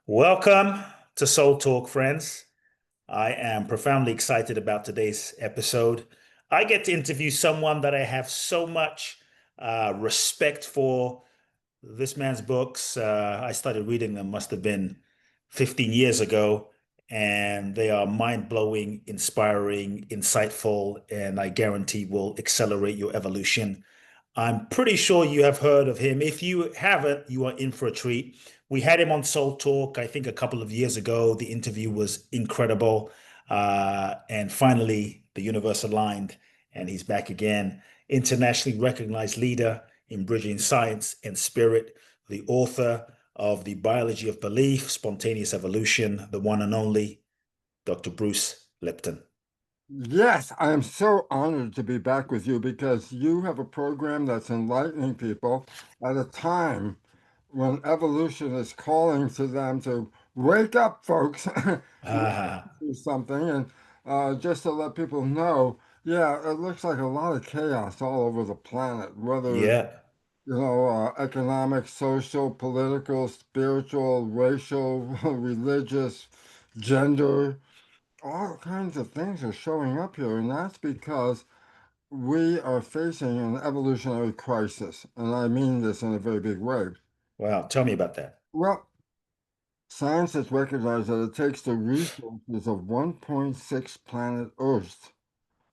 Welcome to Soul Talk, friends. I am profoundly excited about today's episode. I get to interview someone that I have so much respect for. This man's books, I started reading them, must have been 15 years ago, and they are mind-blowing, inspiring, insightful, and I guarantee will accelerate your evolution. I'm pretty sure you have heard of him. If you haven't, you are in for a treat. We had him on Soul Talk, I think a couple of years ago. The interview was incredible. And finally, the universe aligned, and he's back again. Internationally recognized leader in bridging science and spirit, the author of The Biology of Belief, Spontaneous Evolution, the one and only Dr. Bruce Lipton. Yes, I am so honored to be back with you because you have a program that's enlightening people at a time when evolution is calling to them to wake up, folks. We're Ah, through something, and just to let people know, yeah, it looks like a lot of chaos all over the planet, whether it's yeah. economic, social, political, spiritual, racial, religious, gender, all kinds of things are showing up here, and that's because we are facing an evolutionary crisis. And I mean this in a very big way. Wow. Tell me about that. Well, science has recognized that it takes the resources of 1.6 planet Earth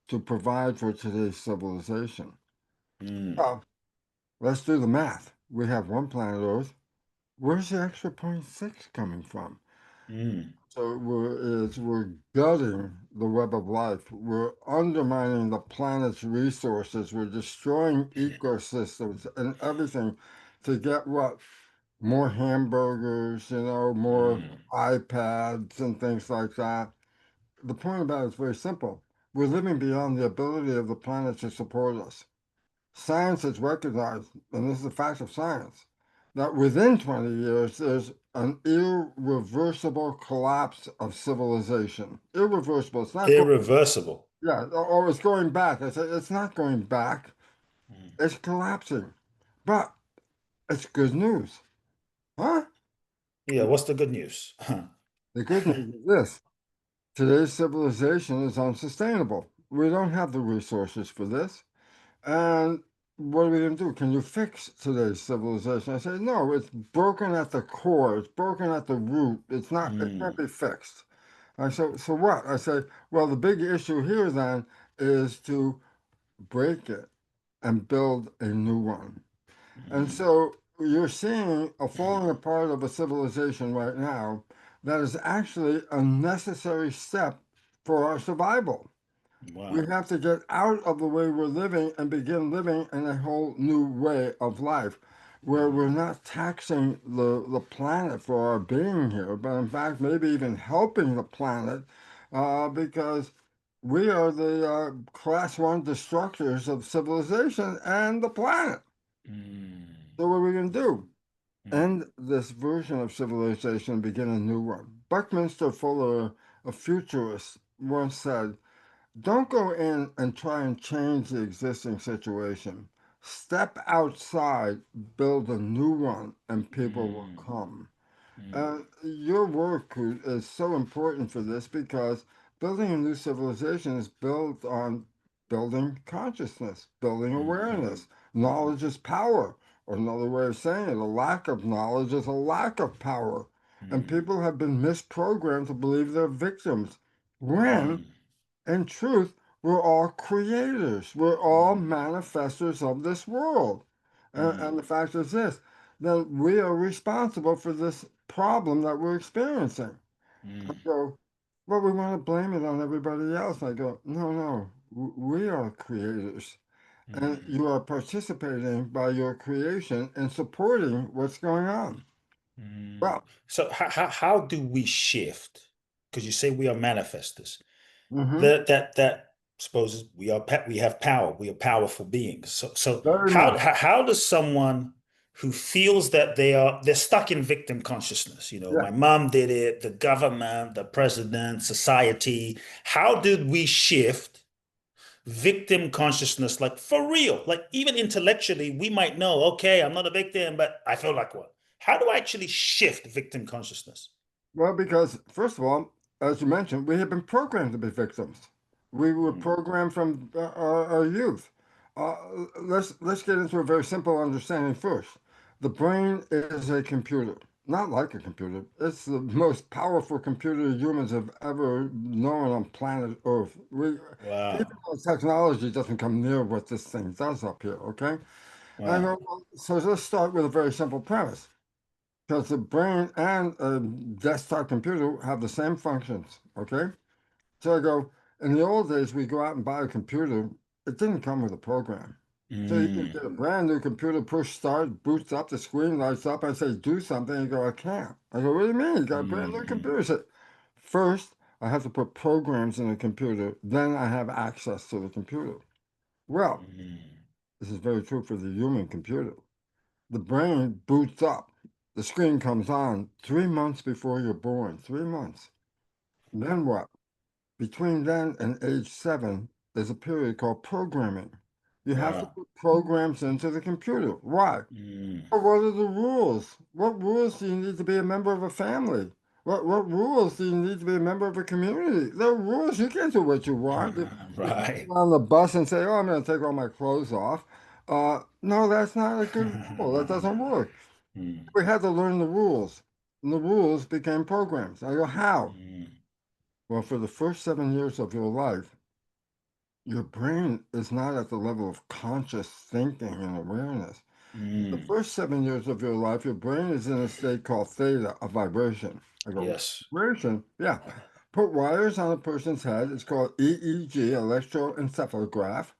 to provide for today's civilization. Mm, Well, let's do the math. We have one planet Earth. Where's the extra point 0.6 coming from? mm. So we're gutting the web of life. We're undermining the planet's resources. We're destroying ecosystems and everything to get what? More hamburgers, more Mm, iPads and things like that. The point about it is very simple. We're living beyond the ability of the planet to support us. Science has recognized, and this is a fact of science, that within 20 years, there's an irreversible collapse of civilization. Irreversible. It's not going, irreversible. yeah, or it's going back. I say it's not going back. Mm. It's collapsing. But it's good news. Huh? Yeah, what's the good news? The good news is this. Today's civilization is unsustainable. We don't have the resources for this. And what are we going to do? Can you fix today's civilization? I say, no, it's broken at the core. It's broken at the root. It's not, it can't Mm, be fixed. I say, so what? I say, well, the big issue here then is to break it and build a new one. And mm. so you're seeing a falling apart of a civilization right now that is actually a necessary step for our survival. We Wow. have to get out of the way we're living and begin living in a whole new way of life where we're Mm, not taxing the planet for our being here, but in fact, maybe even helping the planet because we are the class one destructors of civilization and the planet. mm, So, what are we going to do? mm, End this version of civilization and begin a new one. Buckminster Fuller, a futurist, once said, don't go in and try and change the existing situation. Step outside, build a new one, and people will mm, come. mm, Your work is so important for this because building a new civilization is built on building consciousness, building mhm, awareness. mhm, Knowledge is power, or another way of saying it, a lack of knowledge is a lack of power. And mm, people have been misprogrammed to believe they're victims. When mm, in truth, we're all creators. We're all mm, manifestors of this world. And mm, the fact is this, that we are responsible for this problem that we're experiencing. I mm, go, well, we want to blame it on everybody else. I go, no, no, we are creators. And mm, you are participating by your creation and supporting what's going on. mm. Well, So how do we shift? Because you say we are manifestors. mhm, That supposes we have power. We are powerful beings. So very how much. how does someone who feels that they're stuck in victim consciousness, Yeah. my mom did it, the government, the president, society, how did we shift victim consciousness, like for real, like even intellectually we might know, okay, I'm not a victim, but I feel like one. How do I actually shift victim consciousness? Well, because first of all, as you mentioned, we have been programmed to be victims. We were Mm. programmed from our youth. Uh, let's get into a very simple understanding first. The brain is a computer, not like a computer. It's the most powerful computer humans have ever known on planet Earth. Even Wow. though technology doesn't come near what this thing does up here. Okay, I Wow. go. Well, so let's start with a very simple premise. Because the brain and a desktop computer have the same functions, okay? So I go, in the old days, we go out and buy a computer. It didn't come with a program. So you can Mm. get a brand new computer, push start, boots up, the screen lights up. I say, do something. You go, I can't. I go, what do you mean? You got a brand new Mm. computer. I said, first, I have to put programs in the computer. Then I have access to the computer. Well, Mm. this is very true for the human computer. The brain boots up. The screen comes on 3 months before you're born. 3 months. Then what? Between then and age 7, there's a period called programming. You have to Wow. put programs into the computer. Why? Mm. Well, what are the rules? What rules do you need to be a member of a family? What rules do you need to be a member of a community? There are rules. You can't do what you want. You can't Right. get on the bus and say, "Oh, I'm going to take all my clothes off." No, that's not a good rule. That doesn't work. Mm. We had to learn the rules, and the rules became programs. I go, how? Mm. Well, for the first 7 years of your life, your brain is not at the level of conscious thinking and awareness. The Mm. first 7 years of your life, your brain is in a state called theta, a vibration. I go, Yes. vibration? Yeah. Put wires on a person's head. It's called EEG, electroencephalograph.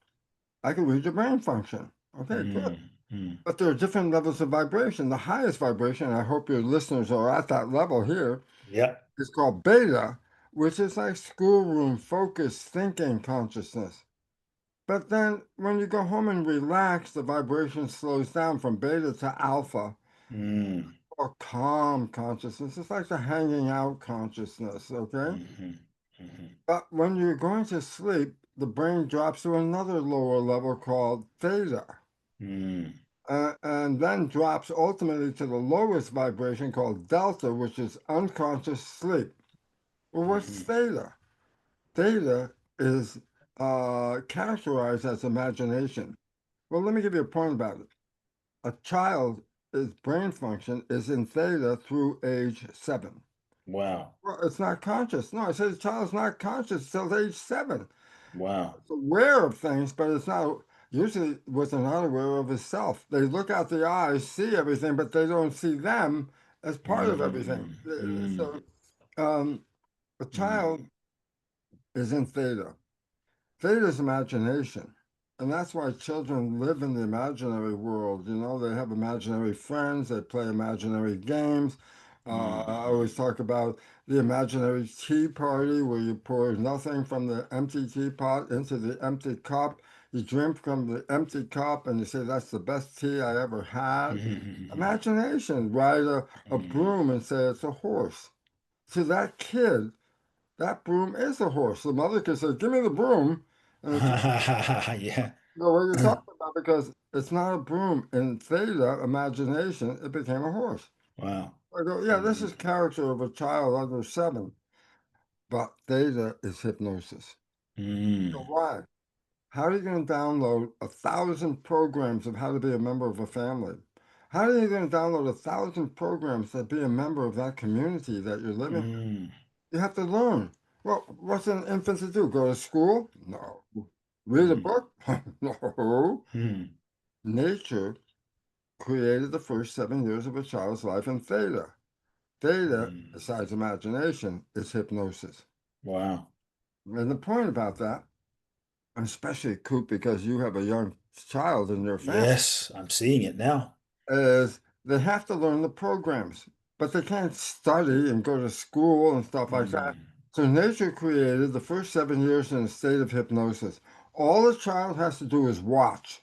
I can read your brain function. Okay, good. Mm. Mm. But there are different levels of vibration. The highest vibration, and I hope your listeners are at that level here, Yep. is called beta, which is like schoolroom focused thinking consciousness. But then when you go home and relax, the vibration slows down from beta to alpha Mm. or calm consciousness. It's like the hanging out consciousness, okay? Mm-hmm. Mm-hmm. But when you're going to sleep, the brain drops to another lower level called theta. Mm. And then drops ultimately to the lowest vibration called delta, which is unconscious sleep. Well, what's Mm-hmm. theta? Theta is characterized as imagination. Well, let me give you a point about it. A child's brain function is in theta through age 7. Wow. Well, it's not conscious. No, I said the child's not conscious till age 7. Wow. It's aware of things, but it's not. Usually, what they're not aware of is self. They look out the eyes, see everything, but they don't see them as part of everything. Mm. Mm. So, um, a child Mm. is in theta. Theta is imagination. And that's why children live in the imaginary world. You know, they have imaginary friends, they play imaginary games. I Mm. always talk about the imaginary tea party where you pour nothing from the empty teapot into the empty cup. You drink from the empty cup and you say, that's the best tea I ever had. Mm. Imagination, ride a Mm. broom and say it's a horse. To that kid, that broom is a horse. The mother can say, give me the broom. And the child Yeah. know what you're talking about because it's not a broom. In theta imagination, it became a horse. Wow. I go, yeah, this Mm. is character of a child under 7, but theta is hypnosis. So Mm. why? How are you going to download 1,000 programs of how to be a member of a family? How are you going to download 1,000 programs to be a member of that community that you're living? Mm. You have to learn. Well, what's an infant to do? Go to school? No. Read a Mm. book? No. Mm. Nature created the first 7 years of a child's life in theta. Theta, Mm. besides imagination, is hypnosis. Wow. And the point about that, and especially Coop, because you have a young child in your family, Yes, I'm seeing it now. is they have to learn the programs, but they can't study and go to school and stuff like that. Mm. So nature created the first 7 years in a state of hypnosis. All the child has to do is watch,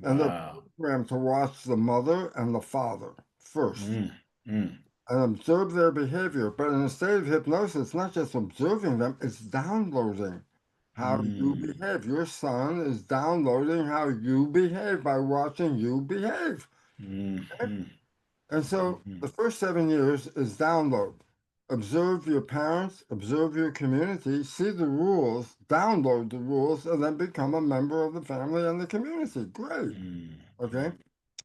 and they're Wow. programmed to watch the mother and the father first Mm. Mm. and observe their behavior. But in a state of hypnosis, it's not just observing them, it's downloading how you Mm. behave. Your son is downloading how you behave by watching you behave. Mm. Okay? Mm. And so Mm. the first 7 years is download. Observe your parents, observe your community, see the rules, download the rules, and then become a member of the family and the community. Great. Mm, Okay.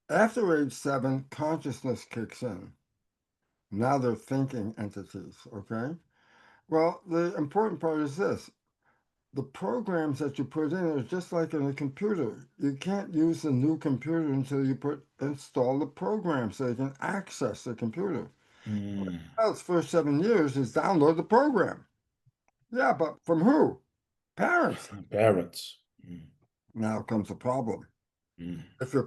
After age 7, consciousness kicks in. Now they're thinking entities. Okay. Well, the important part is this: the programs that you put in are just like in a computer. You can't use the new computer until you install the program so you can access the computer. mm. Well, its first 7 years is download the program. Yeah, but from who? Parents. Parents. Mm, Now comes the problem. mm, If your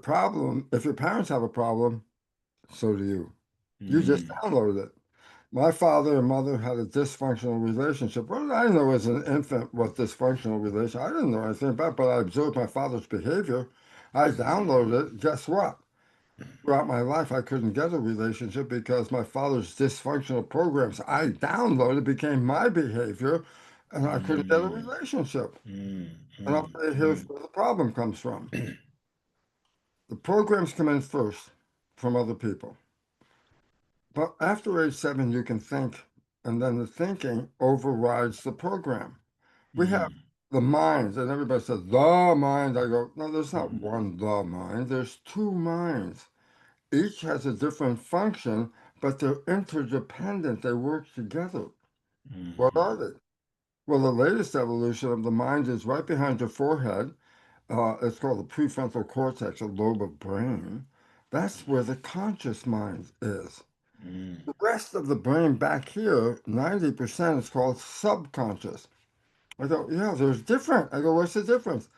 parents have a problem, so do you. You just mm, downloaded it. My father and mother had a dysfunctional relationship. What did I know as an infant what dysfunctional relation? I didn't know anything about it, but I observed my father's behavior. I downloaded it. Guess what? Throughout my life, I couldn't get a relationship because my father's dysfunctional programs I downloaded became my behavior, and I couldn't get a mm, relationship. mm, And I'll mm, tell you, here's mm, where the problem comes from. The programs come in first from other people. But after age 7, you can think, and then the thinking overrides the program. We have mm, the minds, and everybody says, the mind. I go, no, there's not mm, one the mind, there's two minds. Each has a different function, but they're interdependent. They work together. What mm, are they? Well, the latest evolution of the mind is right behind your forehead. It's called the prefrontal cortex, a lobe of brain. That's where the conscious mind is. mm, The rest of the brain back here, 90% is called subconscious. I go, yeah, there's different. I go, what's the difference?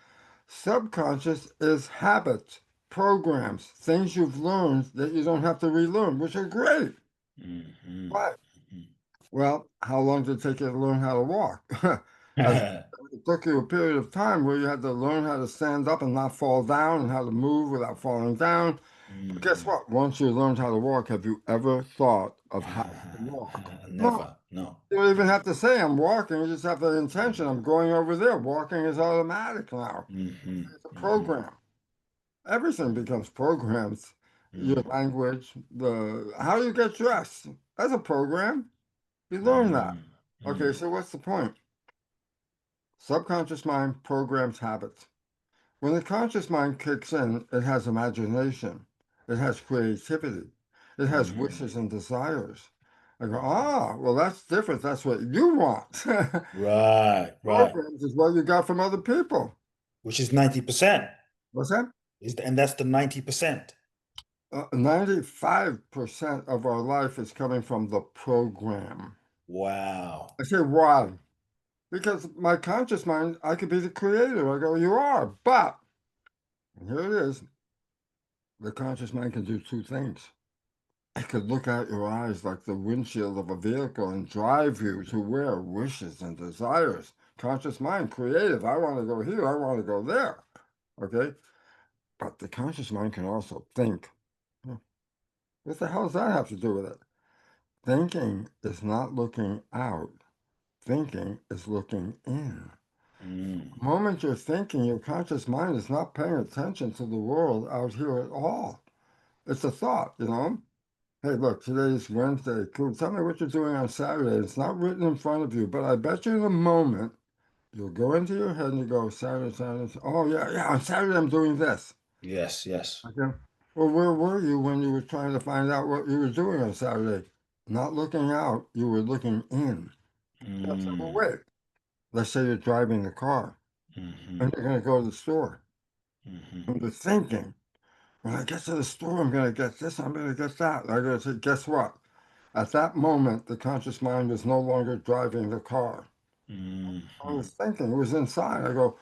Subconscious is habits, programs, things you've learned that you don't have to relearn, which are great. mm, mm, Why? Well, how long did it take you to learn how to walk? As mm. it took you a period of time where you had to learn how to stand up and not fall down and how to move without falling down. But guess Mm. what? Once you learned how to walk, have you ever thought of how to walk? No. Never. No. You don't even have to say I'm walking. You just have the intention. I'm going over there. Walking is automatic now. Mm-hmm. It's a Mm-hmm. program. Everything becomes programs. Your Mm, language, the how you get dressed. That's a program. You learn that. mm, Okay, mm, so what's the point? Subconscious mind programs habits. When the conscious mind kicks in, it has imagination, it has creativity, it has mm. wishes and desires. I go, well, that's different. That's what you want. Right, right. Programs is what you got from other people. Which is 90%. What's that? And that's the 90%. 95% of our life is coming from the program. Wow. I say, why? Because my conscious mind, I could be the creator. I go, you are, but and here it is. The conscious mind can do two things. It could look out your eyes like the windshield of a vehicle and drive you to where wishes and desires. Conscious mind, creative. I want to go here. I want to go there. Okay. But the conscious mind can also think. Hmm, what the hell does that have to do with it? Thinking is not looking out. Thinking is looking in. Mm, The moment you're thinking, your conscious mind is not paying attention to the world out here at all. It's a thought, you know? Hey, look, today's Wednesday. Cool. Tell me what you're doing on Saturday. It's not written in front of you, but I bet you in a moment you'll go into your head and you go, Saturday, Saturday. Oh, yeah, yeah, on Saturday I'm doing this. yes, yes. Okay. Well, where were you when you were trying to find out what you were doing on Saturday? Not looking out, you were looking in. I said, well, Mm, wait. Let's say you're driving the car mm-hmm, and you're going to go to the store. mm-hmm, And you're thinking, when I get to the store, I'm going to get this, I'm going to get that. I go to say, guess what? At that moment, the conscious mind was no longer driving the car. I mm-hmm, was thinking, it was inside. I go,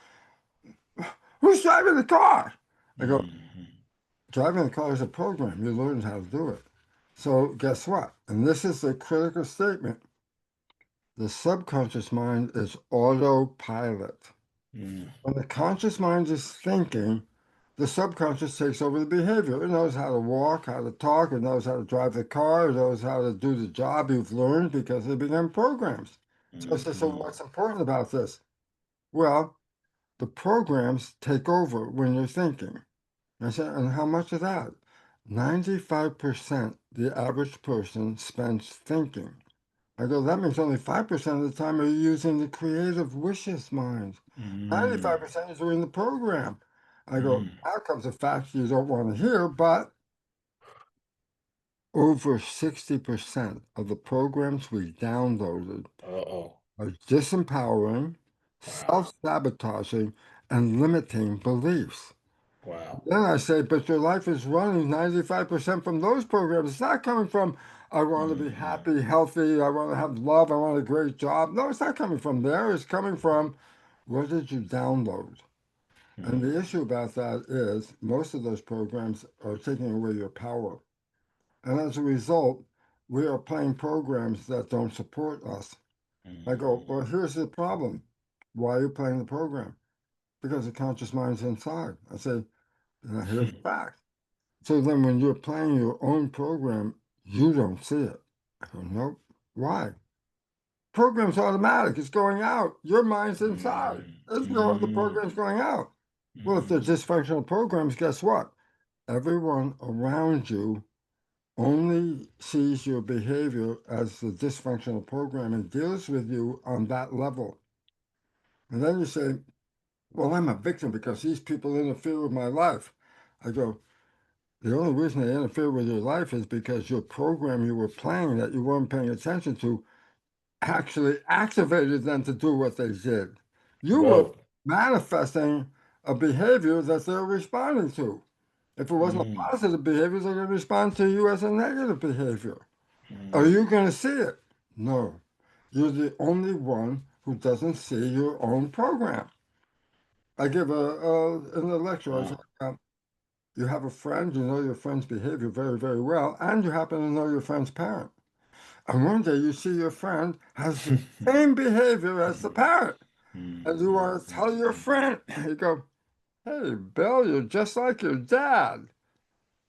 who's driving the car? I go, mm-hmm, driving the car is a program. You learned how to do it. So guess what? And this is the critical statement. The subconscious mind is autopilot. mm, When the conscious mind is thinking, the subconscious takes over the behavior. It knows how to walk, how to talk, it knows how to drive the car, it knows how to do the job you've learned because they become programs. So I said, so mm-hmm, what's important about this? Well, the programs take over when you're thinking. I said, and how much of that? 95% the average person spends thinking. I go, that means only 5% of the time are you using the creative wishes mind. Mm, 95% is we're in the program. I go, mm. now comes a fact you don't want to hear, but over 60% of the programs we downloaded Uh-oh. are disempowering, Wow. self-sabotaging, and limiting beliefs. Wow. Then I say, but your life is running 95% from those programs. It's not coming from, I want to be Mm, happy, healthy, I want to have love, I want a great job. No, it's not coming from there. It's coming from, what did you download? And mm, the issue about that is most of those programs are taking away your power. And as a result, we are playing programs that don't support us. I go, mm, well, here's the problem. Why are you playing the program? Because the conscious mind's inside. I say, now here's the fact. So then when you're playing your own program, you don't see it. I go, nope. Why? Program's automatic. It's going out. Your mind's inside. mm, It's going, the mm, program's going out. Well, if they're mm, dysfunctional programs, guess what? Everyone around you only sees your behavior as the dysfunctional program and deals with you on that level. And then you say, well, I'm a victim because these people interfere with my life. I go, the only reason they interfere with your life is because your program you were playing that you weren't paying attention to actually activated them to do what they did. You were Whoa. manifesting a behavior that they're responding to. If it wasn't a Mm, positive behavior, they're going to respond to you as a negative behavior. Are mm, you going to see it? No. You're the only one who doesn't see your own program. I give in a lecture, I say, wow. you have a friend, you know your friend's behavior very, very well, and you happen to know your friend's parent. And one day you see your friend has the same behavior as the Mm, parent. mm, And you mm, want to mm, tell your mm, friend, you go, hey, Bill, you're just like your dad.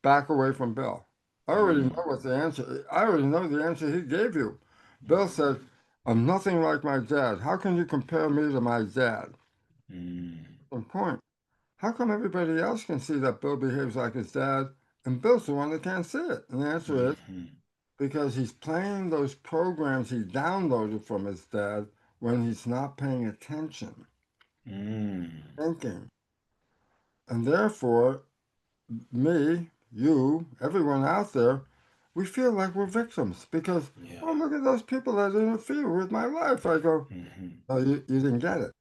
Back away from Bill. I already mm, know what the answer. I already know the answer he gave you. Bill mm, said, "I'm nothing like my dad. How can you compare me to my dad?" mm, Good point. How come everybody else can see that Bill behaves like his dad, and Bill's the one that can't see it? And the answer is mm, because he's playing those programs he downloaded from his dad when he's not paying attention, mm. thinking, and therefore me, you, everyone out there, we feel like we're victims because, Yeah. oh, look at those people that interfere with my life. I go, Mm-hmm. oh, you didn't get it.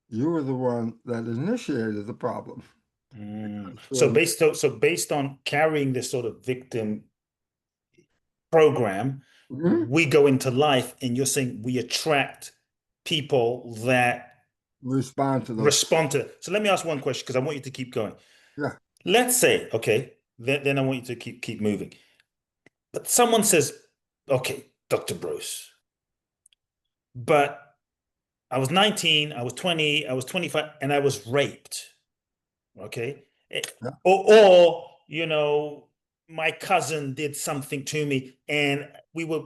You were the one that initiated the problem. Mm. So Um, based on carrying this sort of victim program, mhm, we go into life, and you're saying we attract people that respond to those. respond to. So let me ask one question because I want you to keep going. Yeah, Let's say, okay, then I want you to keep moving. But someone says, okay, Dr. Bruce, but I was 19, I was 20, I was 25, and I was raped. Okay. yeah. Or, my cousin did something to me and we were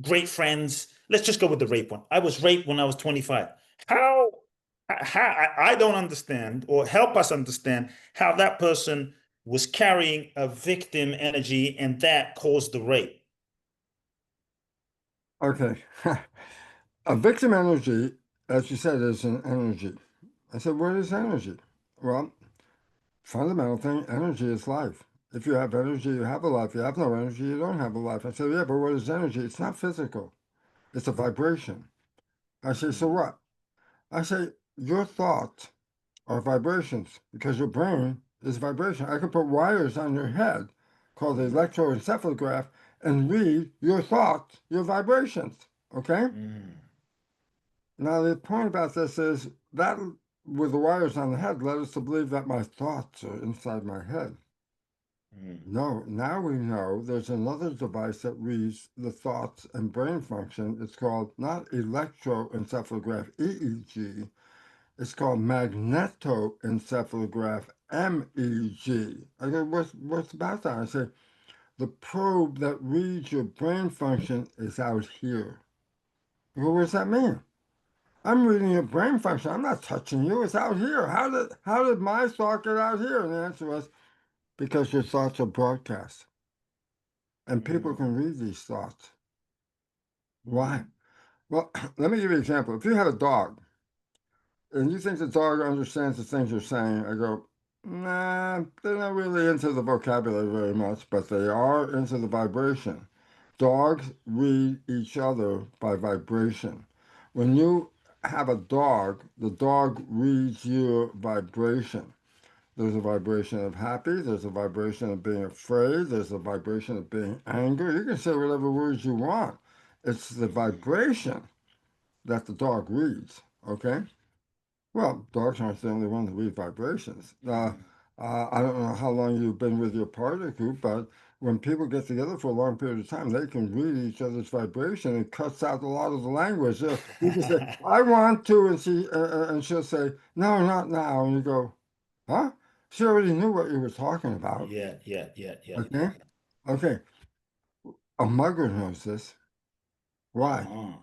great friends. Let's just go with the rape one. I was raped when I was 25. How, I don't understand, or help us understand how that person was carrying a victim energy and that caused the rape. Okay. A victim energy, as you said, is an energy. I said, what is energy? Well, fundamental thing, energy is life. If you have energy, you have a life. If you have no energy, you don't have a life. I said, yeah, but what is energy? It's not physical. It's a vibration. I say, so Mm, what? I say, your thoughts are vibrations because your brain is vibration. I could put wires on your head called the mm, electroencephalograph and read your thoughts, your vibrations. Okay? mm, Now, the point about this is that with the wires on the head led us to believe that my thoughts are inside my head. mm, No, now we know there's another device that reads the thoughts and brain function. It's called not electroencephalograph, EEG. It's called magnetoencephalograph, MEG. I go, what's about that? I say, the probe that reads your brain function is out here. Well, what does that mean? I'm reading your brain function. I'm not touching you. It's out here. How did my thought get out here? And the answer was because your thoughts are broadcast and people mm. can read these thoughts. Why? Well, let me give you an example. If you have a dog and you think the dog understands the things you're saying, I go, nah, they're not really into the vocabulary very much, but they are into the vibration. Dogs read each other by vibration. When you have a dog, the dog reads your vibration. There's a vibration of happy, there's a vibration of being afraid, there's a vibration of being angry. You can say whatever words you want. It's the vibration that the dog reads, okay? Well, dogs aren't the only one that read vibrations. I don't know how long you've been with your partner group, but when people get together for a long period of time, they can read each other's vibration and cuts out a lot of the language. You can say, "I want to," and she'll say, "No, not now," and you go, "Huh?" She already knew what you were talking about. Yeah, yeah, yeah, yeah. Okay, okay. A mugger knows this. Why? Oh.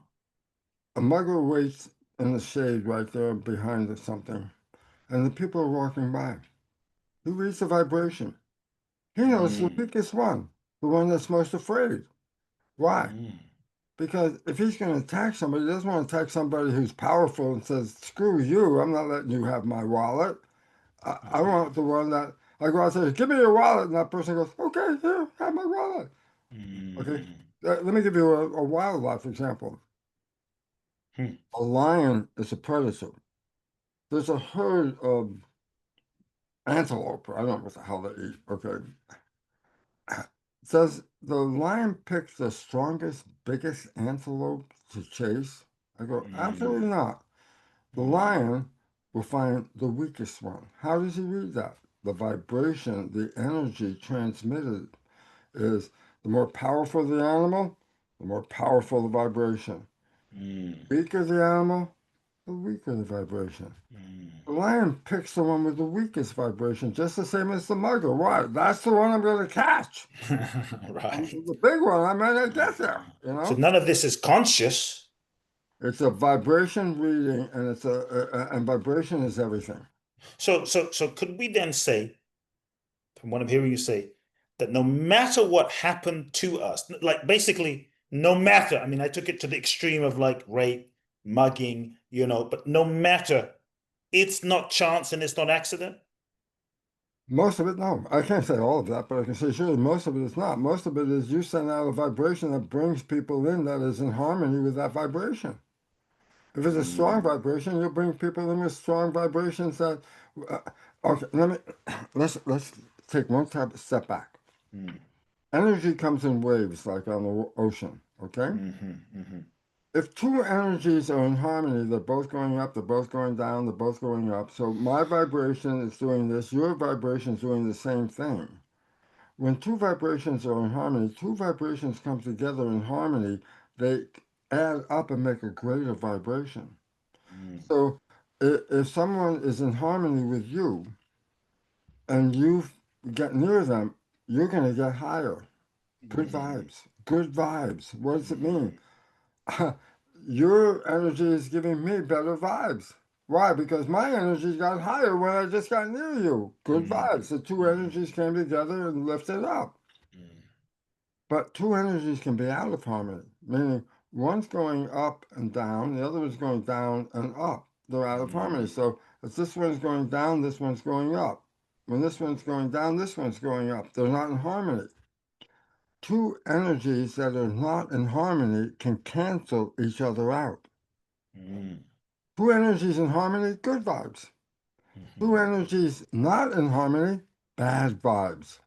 A mugger waits in the shade right there behind something, and the people are walking by. He reads the vibration. He knows the Mm, weakest one, the one that's most afraid. Why? mm, Because if he's going to attack somebody, he doesn't want to attack somebody who's powerful and says, "Screw you, I'm not letting you have my wallet." I uh-huh. want the one that I go out and say, "Give me your wallet," and that person goes, "Okay, here, have my wallet." Okay, Mm, let me give you a wildlife example. hmm, A lion is a predator. There's a herd of antelope. I don't know what the hell they eat. Okay, does the lion pick the strongest, biggest antelope to chase? I go, mm, absolutely not. The mm, lion will find the weakest one. How does he read that? The vibration, the energy transmitted is the more powerful the animal, the more powerful the vibration. mm, Weaker the animal, the weaker the vibration. mm. The lion picks the one with the weakest vibration, just the same as the mugger. Why? That's the one I'm going to catch. And Right. the big one, I might not get there, Uh, you so know? none of this is conscious. It's a vibration reading, and and vibration is everything. So could we then say, from what I'm hearing you say, that no matter what happened to us, like basically, no matter, I mean, I took it to the extreme of like rape, mugging, but no matter, it's not chance and it's not accident. Most of it, no. I can't say all of that, but I can say surely most of it is not. Most of it is you send out a vibration that brings people in that is in harmony with that vibration. If it's a strong Mm, vibration, you'll bring people in with strong vibrations that. Uh, okay, let's take one step back. mm, Energy comes in waves, like on the ocean. Okay. mm-hmm. If two energies are in harmony, they're both going up, they're both going down, they're both going up. So my vibration is doing this, your vibration is doing the same thing. When two vibrations are in harmony, two vibrations come together in harmony, they add up and make a greater vibration. Mm, So if someone is in harmony with you and you get near them, you're going to get higher. Good mm, vibes. Good vibes. What does it mean? mm, Your energy is giving me better vibes. Why? Because my energy got higher when I just got near you. Good mm, vibes. The two mm, energies came together and lifted up. mm, But two energies can be out of harmony, meaning one's going up and down, the other is going down and up. They're out of harmony. mm, So if this one's going down, this one's going up. When this one's going down, this one's going up. They're not in harmony. Two energies that are not in harmony can cancel each other out. mm, Two energies in harmony, good vibes. Two mhm, energies not in harmony, bad vibes.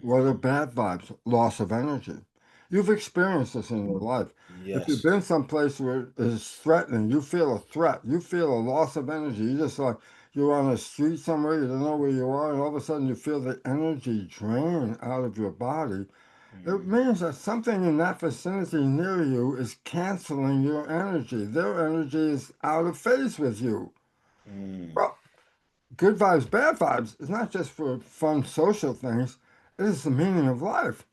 What are mhm. bad vibes? Loss of energy. You've experienced this in your life. If you've Yes. been someplace where it's threatening, you feel a threat, you feel a loss of energy. You just like you're on a street somewhere, you don't know where you are, and all of a sudden you feel the energy drain out of your body. It Mm, means that something in that vicinity near you is canceling your energy. Their energy is out of phase with you. mm, Well, good vibes, bad vibes is not just for fun social things, it is the meaning of life.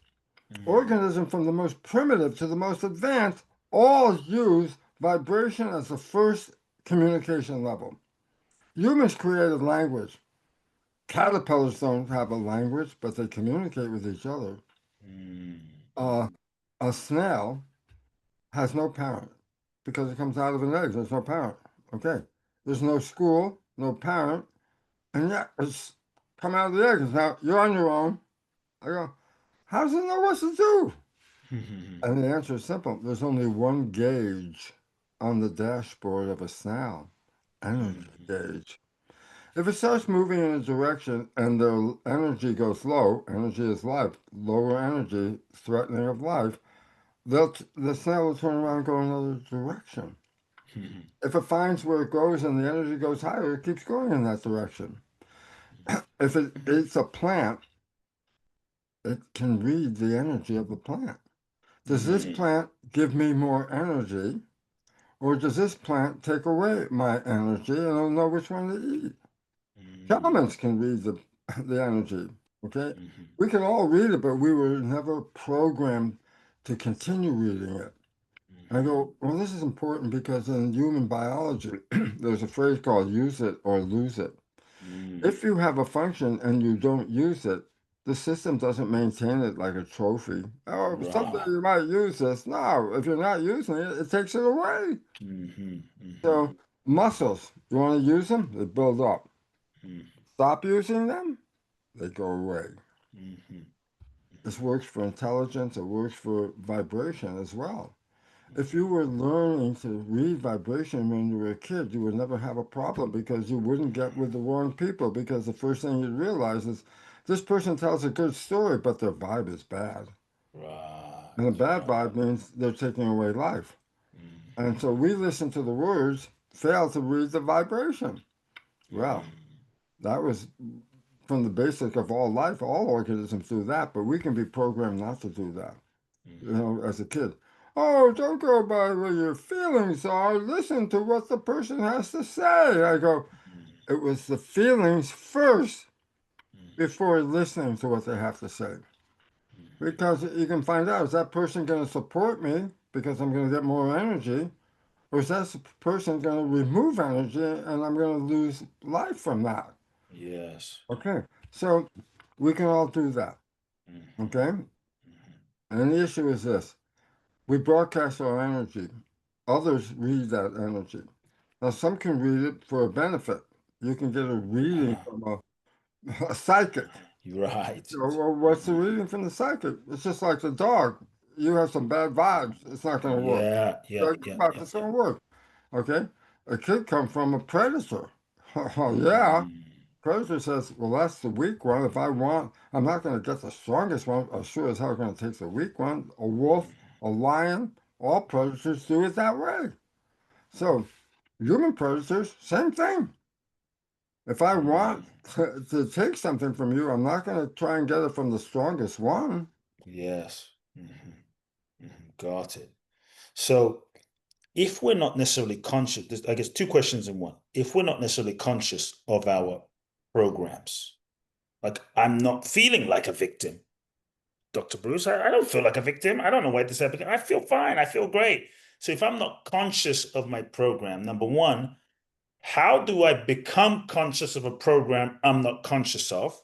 mm, Organisms from the most primitive to the most advanced all use vibration as the first communication level. Humans created language. Caterpillars don't have a language, but they communicate with each other. mm, Uh, mm, a snail has no parent because it comes out of an egg. There's no parent. Okay. There's no school, no parent, and yet it's come out of the egg. It's now you're on your own. I go, how does it know what to do? And the answer is simple. There's only one gauge on the dashboard of a snail, energy gauge. If it starts moving in a direction and the energy goes low, energy is life, lower energy, threatening of life, the snail will turn around and go another direction. If it finds where it goes and the energy goes higher, it keeps going in that direction. If it eats a plant, it can read the energy of the plant. Does this plant give me more energy, or does this plant take away my energy and I don't know which one to eat? Shamans can read the energy, okay? We can all read it, but we were never programmed to continue reading it. I go, well, this is important because in human biology, there's a phrase called use it or lose it. If you have a function and you don't use it, the system doesn't maintain it like a trophy. Oh, someday Right. you might use this. No, if you're not using it, it takes it away. So muscles, you want to use them? They build up. Stop using them, they go away. This works for intelligence, it works for vibration as well. If you were learning to read vibration when you were a kid, you would never have a problem because you wouldn't get with the wrong people because the first thing you'd realize is this person tells a good story, but their vibe is bad. And a Right. bad Right. vibe means they're taking away life. And so we listen to the words, fail to read the vibration. Well, that was from the basic of all life. All organisms do that, but we can be programmed not to do that. As a kid. Oh, don't go by what your feelings are. Listen to what the person has to say. I go, it was the feelings first before listening to what they have to say. Because you can find out, is that person going to support me because I'm going to get more energy? Or is that person going to remove energy and I'm going to lose life from that? Yes. Okay, so we can all do that. Okay? And the issue is this. We broadcast our energy. Others read that energy. Now, some can read it for a benefit. You can get a reading from a psychic. You're right. Well, what's the reading from the psychic? It's just like the dog. You have some bad vibes. It's not going to work. Yeah. Yeah. Good Yeah. vibes, Yeah. it's Yeah. going to work. Okay? A kid come from a predator. Oh, yeah. Predator says, well, that's the weak one. If I want, I'm not going to get the strongest one. I'm sure as hell going to take the weak one. A wolf, a lion, all predators do it that way. So, human predators, same thing. If I want to take something from you, I'm not going to try and get it from the strongest one. Yes. Got it. So, if we're not necessarily conscious, I guess two questions in one. If we're not necessarily conscious of our programs, like I'm not feeling like a victim, Dr. Bruce, I don't feel like a victim. I don't know why this happened. I feel fine. I feel great. So if I'm not conscious of my program, number one, how do I become conscious of a program I'm not conscious of?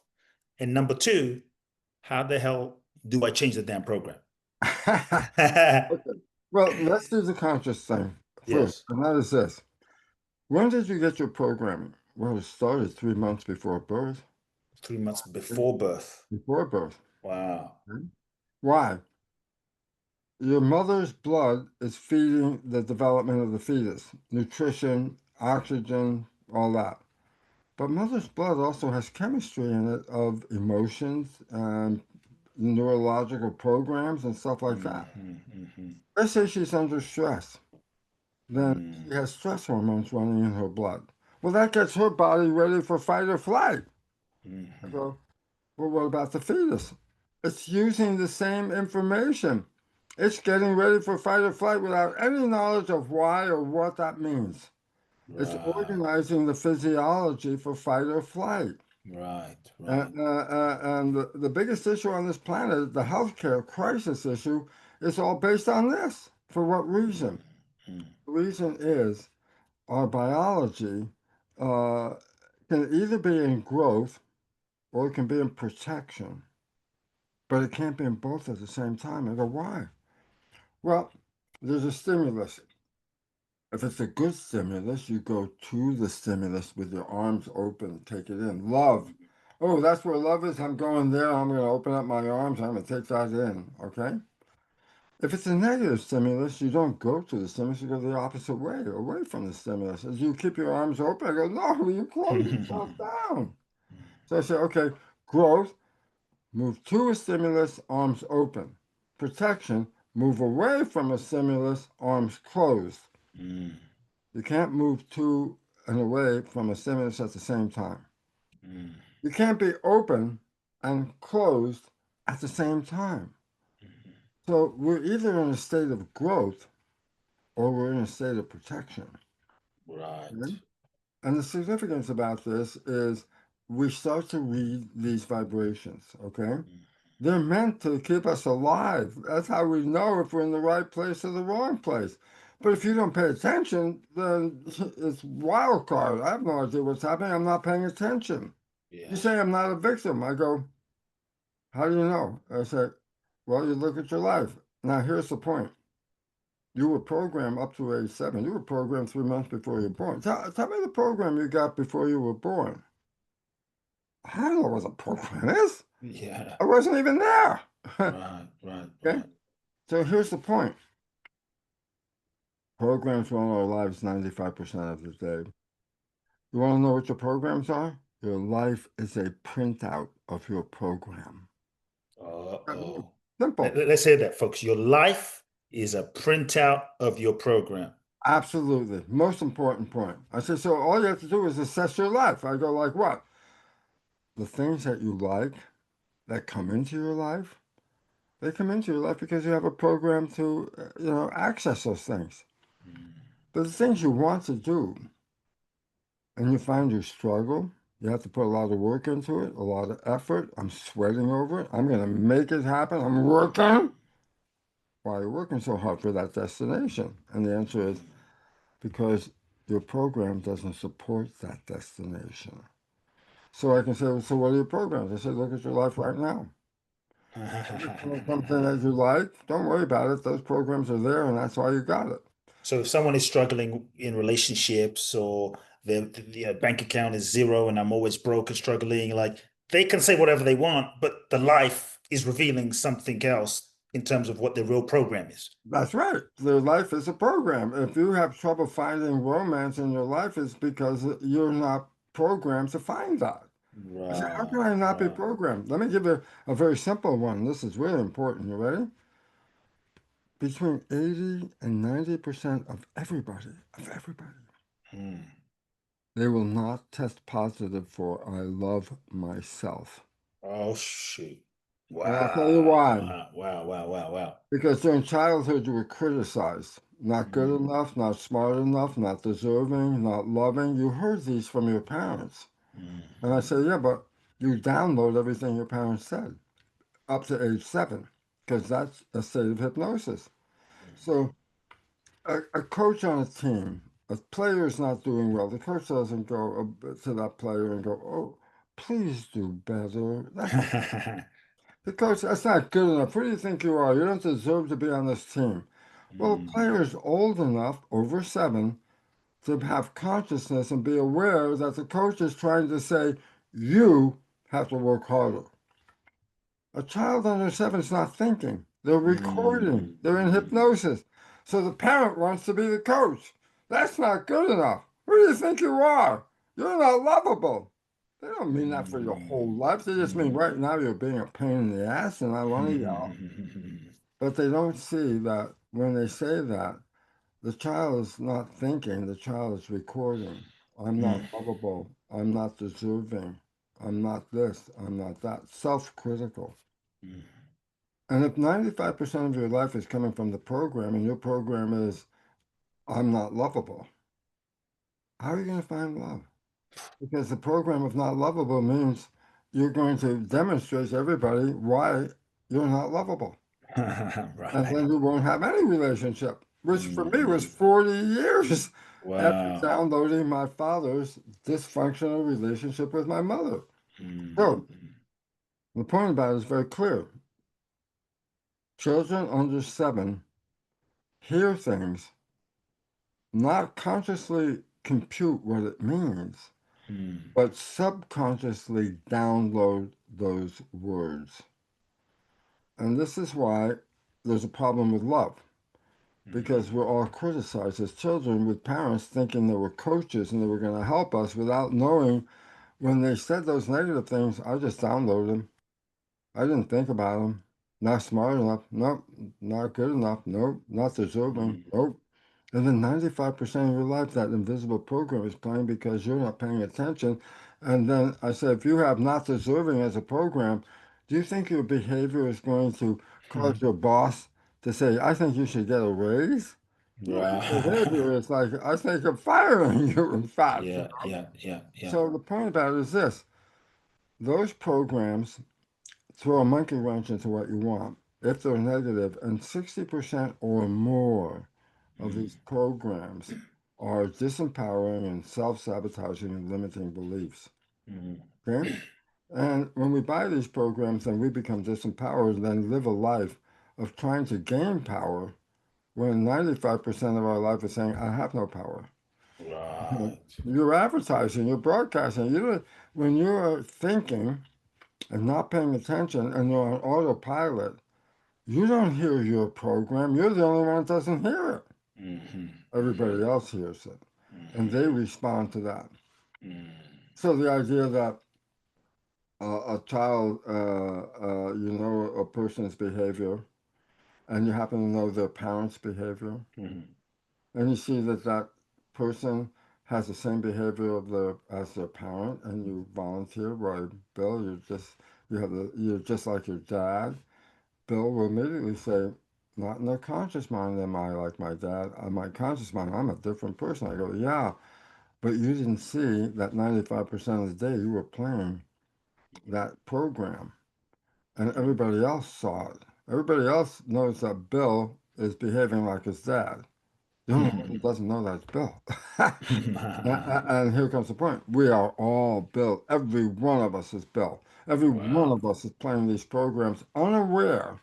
And number two, how the hell do I change the damn program? Okay. Well, let's do the conscious thing first, Yes, and that is this. When did you get your programming? Well, it started 3 months before birth. 3 months before birth. Before birth. Wow. Okay. Why? Your mother's blood is feeding the development of the fetus, nutrition, oxygen, all that. But mother's blood also has chemistry in it of emotions and neurological programs and stuff like that. Let's say she's under stress. Then she has stress hormones running in her blood. Well, that gets her body ready for fight or flight. I go, well, what about the fetus? It's using the same information. It's getting ready for fight or flight without any knowledge of why or what that means. It's Right, organizing the physiology for fight or flight. right, Uh, right. uh, and the biggest issue on this planet, the healthcare crisis issue, is all based on this. For what reason? The reason is our biology uh, can either be in growth or it can be in protection, but it can't be in both at the same time. I go, why? Well, There's a stimulus. If it's a good stimulus, you go to the stimulus with your arms open, take it in. Love. Oh, that's where love is. I'm going there. I'm going to open up my arms. I'm going to take that in. Okay. If it's a negative stimulus, you don't go to the stimulus. You go the opposite way, away from the stimulus. As you keep your arms open, I go, no, you close yourself down. So I say, okay, growth, move to a stimulus, arms open. Protection, move away from a stimulus, arms closed. Mm, You can't move to and away from a stimulus at the same time. mm, You can't be open and closed at the same time. mhm. So we're either in a state of growth or we're in a state of protection. Right. Okay? And the significance about this is we start to read these vibrations, okay? Mm, They're meant to keep us alive. That's how we know if we're in the right place or the wrong place. But if you don't pay attention, then it's wild card. I have no idea what's happening. I'm not paying attention. You yeah. say I'm not a victim. I go, how do you know? I say, well, you look at your life. Now, here's the point. You were programmed up to age 7. You were programmed 3 months before you were born. Tell me the program you got before you were born. I don't know what the program is. Yeah. I wasn't even there. Right, right, Okay. right. So here's the point. Programs run our lives 95% of the day. You want to know what your programs are? Your life is a printout of your program. Uh-oh. Simple. Let's say that, folks. Your life is a printout of your program. Absolutely. Most important point. I said, so all you have to do is assess your life. I go, like what? The things that you like that come into your life, they come into your life because you have a program to, access those things. Mm, But the things you want to do, and you find you struggle, you have to put a lot of work into it, a lot of effort. I'm sweating over it. I'm going to make it happen. I'm working. Why are you working so hard for that destination? And the answer is because your program doesn't support that destination. So I can say, well, so what are your programs? I said, look at your life right now. Something that you like, don't worry about it. Those programs are there, and that's why you got it. So if someone is struggling in relationships or their bank account is zero and I'm always broke and struggling, like they can say whatever they want, but the life is revealing something else in terms of what their real program is. That's right. Their life is a program. If you have trouble finding romance in your life, it's because you're not programmed to find that. I said, how can Right, I not be right. programmed? Let me give you a very simple one. This is really important. You ready? Between 80 and 90% of everybody, Hmm. they will not test positive for I love myself. Oh shoot. And I'll tell you Wow. why. Wow. Wow. Wow. Wow. Wow. Because during childhood, you were criticized. Not good Mm, enough, not smart enough, not deserving, not loving. You heard these from your parents. And I mm, say, yeah, but you download everything your parents said up to age 7, because that's a state of hypnosis. So a coach on a team, a player is not doing well. The coach doesn't go to that player and go, oh, please do better. That's not mm. the coach. That's not good enough. Who do you think you are? You don't deserve to be on this team. Well, a Mm, player is old enough, over 7, to have consciousness and be aware that the coach is trying to say, you have to work harder. A child under 7 is not thinking. They're recording. mm, They're in mm, hypnosis. So the parent wants to be the coach. That's not good enough. Who do you think you are? You're not lovable. They don't mean that for your whole life. They just mean right now you're being a pain in the ass and I want to yell. mm. But they don't see that when they say that, the child is not thinking, the child is recording. I'm not Mm, lovable. I'm not deserving. I'm not this. I'm not that. Self critical. mm. And if 95% of your life is coming from the program and your program is, I'm not lovable, how are you going to find love? Because the program of not lovable means you're going to demonstrate to everybody why you're not lovable. And Right. then you won't have any relationship, which for me was Mm. 40 years after Wow. downloading my father's dysfunctional relationship with my mother. Mm. So the point about it is very clear. Children under 7 hear things, not consciously compute what it means, Mm, but subconsciously download those words. And this is why there's a problem with love, because mm, we're all criticized as children with parents thinking they were coaches and they were going to help us without knowing when they said those negative things, I just downloaded them. I didn't think about them. Not smart enough. Nope. Not good enough. Nope. Not deserving. mm, Nope. And then 95% of your life, that invisible program is playing because you're not paying attention. And then I said, if you have not deserving as a program, do you think your behavior is going to cause mm. your boss to say, I think you should get a raise? No, your Right. behavior is like, I think of firing you, in fact. Yeah, yeah, yeah, yeah. So the point about it is this, those programs throw a monkey wrench into what you want if they're negative, and 60% or more of Mm, these programs are disempowering and self-sabotaging and limiting beliefs. mm, Okay? And when we buy these programs, then we become disempowered and then live a life of trying to gain power when 95% of our life is saying, I have no power. right. You're advertising, you're broadcasting. When you're thinking and not paying attention and you're on autopilot, you don't hear your program. You're the only one that doesn't hear it. Mm-hmm, mm-hmm, Everybody else hears it. And mm-hmm, they respond to that. mm, So the idea that a child, you know a person's behavior, and you happen to know their parents' behavior, mm, and you see that that person has the same behavior as their parent, and you volunteer, well, Bill, you're just like your dad. Bill will immediately say, not in their conscious mind am I like my dad. In my conscious mind, I'm a different person. I go, yeah, but you didn't see that 95% of the day you were playing that program, and everybody else saw it. Everybody else knows that Bill is behaving like his dad. The only one who mm. doesn't know that's Bill. And here comes the point. We are all Bill. Every one of us is Bill. Every one Wow. of us is playing these programs unaware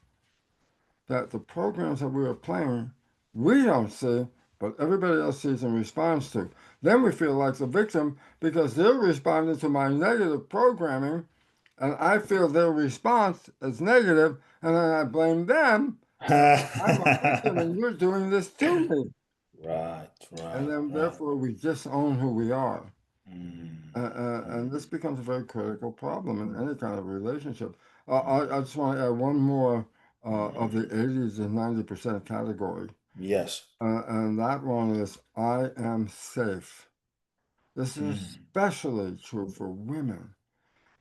that the programs that we are playing, we don't see, but everybody else sees and responds to. Then we feel like the victim because they're responding to my negative programming, and I feel their response is negative, and then I blame them. I'm a victim, and you're doing this to me. Right, And right, then, right. therefore, we disown who we are. Mm, And mm, this becomes a very critical problem in any kind of relationship. I just want to add one more of the mm. 80s and 90% category. Yes. And that one is I am safe. This is Mm, especially true for women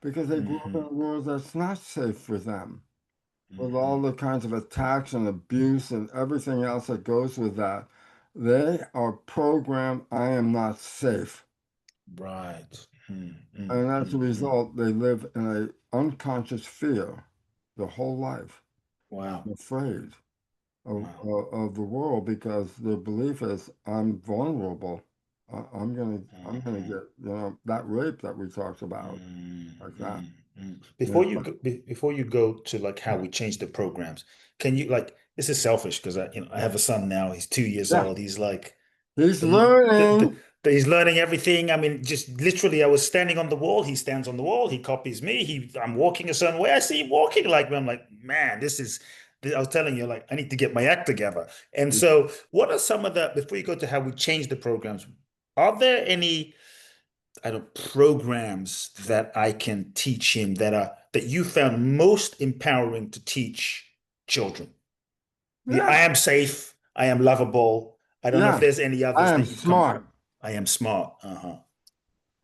because they grew up in mm-hmm, a world that's not safe for them, with all mm-hmm. the kinds of attacks and abuse and everything else that goes with that. They are programmed, I am not safe. Right. Mm, mm, And as a mm, mm. result, they live in an unconscious fear their whole life, Wow. afraid Wow. of the world because their belief is I'm vulnerable. I'm gonna Mm-hmm. get that rape that we talked about Mm, like that. mm, mm. Yeah, Before you go to like how we change the programs, can you like this is selfish because I have a son now. He's 2 years yeah. old. He's like He's the, learning. he's learning everything. I mean, just literally, I was standing on the wall. He stands on the wall. He copies me. I'm walking a certain way. I see him walking like me. I'm like, man, this is. I was telling you, like, I need to get my act together. And so, what are some of the before you go to how we change the programs? Are there any? I don't programs that I can teach him that you found most empowering to teach children? Yeah, I am safe. I am lovable. I don't know if yeah. there's any I others am that you've come. smart. I am smart. Uh-huh.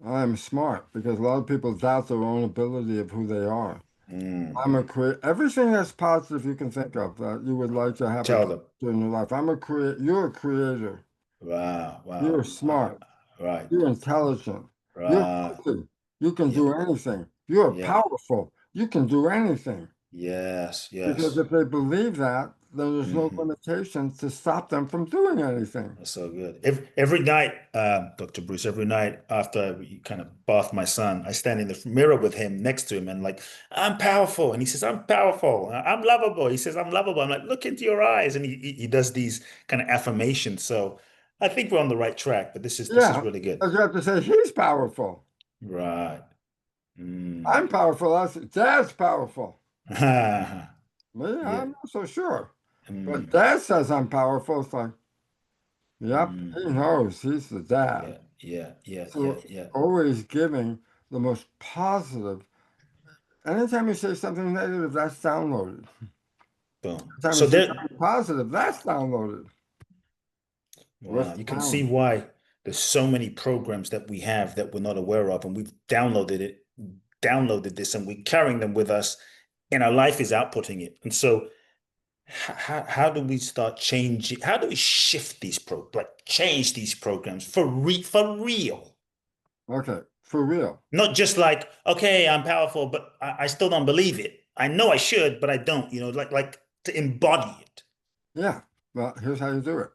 I am smart because a lot of people doubt their own ability of who they are. I'm a Mm. everything that's positive you can think of that you would like to have Tell them. in your life. You're a creator. Wow, You're wow. smart. Right, You're intelligent. You're right. healthy. You can Yeah, do anything. You're yeah. powerful. You can do anything. Yes, Because yes. if they believe that, then there's no Hmm. limitations to stop them from doing anything. That's so good. Every night, Dr. Bruce, every night after we kind of bath my son, I stand in the mirror with him next to him and like, I'm powerful. And he says, I'm powerful. I'm lovable. He says, I'm lovable. I'm like, look into your eyes. And he does these kind of affirmations. So I think we're on the right track, but this is Yeah, really good. as you have to say, he's powerful. Right. Mm. I'm powerful. Dad's powerful. Me, Yeah. I'm not so sure. But Mm. dad says I'm powerful. It's like, yep, he Hmm. knows he's the dad. Yeah. Yeah. Yeah. Yeah. So Yeah. always giving the most positive. Anytime you say something negative, that's downloaded. Boom. Anytime you So say there, something positive, that's downloaded. What's wow, the you can see balance? why there's so many programs that we have that we're not aware of, and we've downloaded this, and we're carrying them with us, and our life is outputting it. And so, how do we start changing? How do we shift like change ththese programs for real? Okay, for real. Not just like, okay, I'm powerful, but I still don't believe it. I know I should, but I don't. Like to embody it. Yeah. Well, here's how you do it.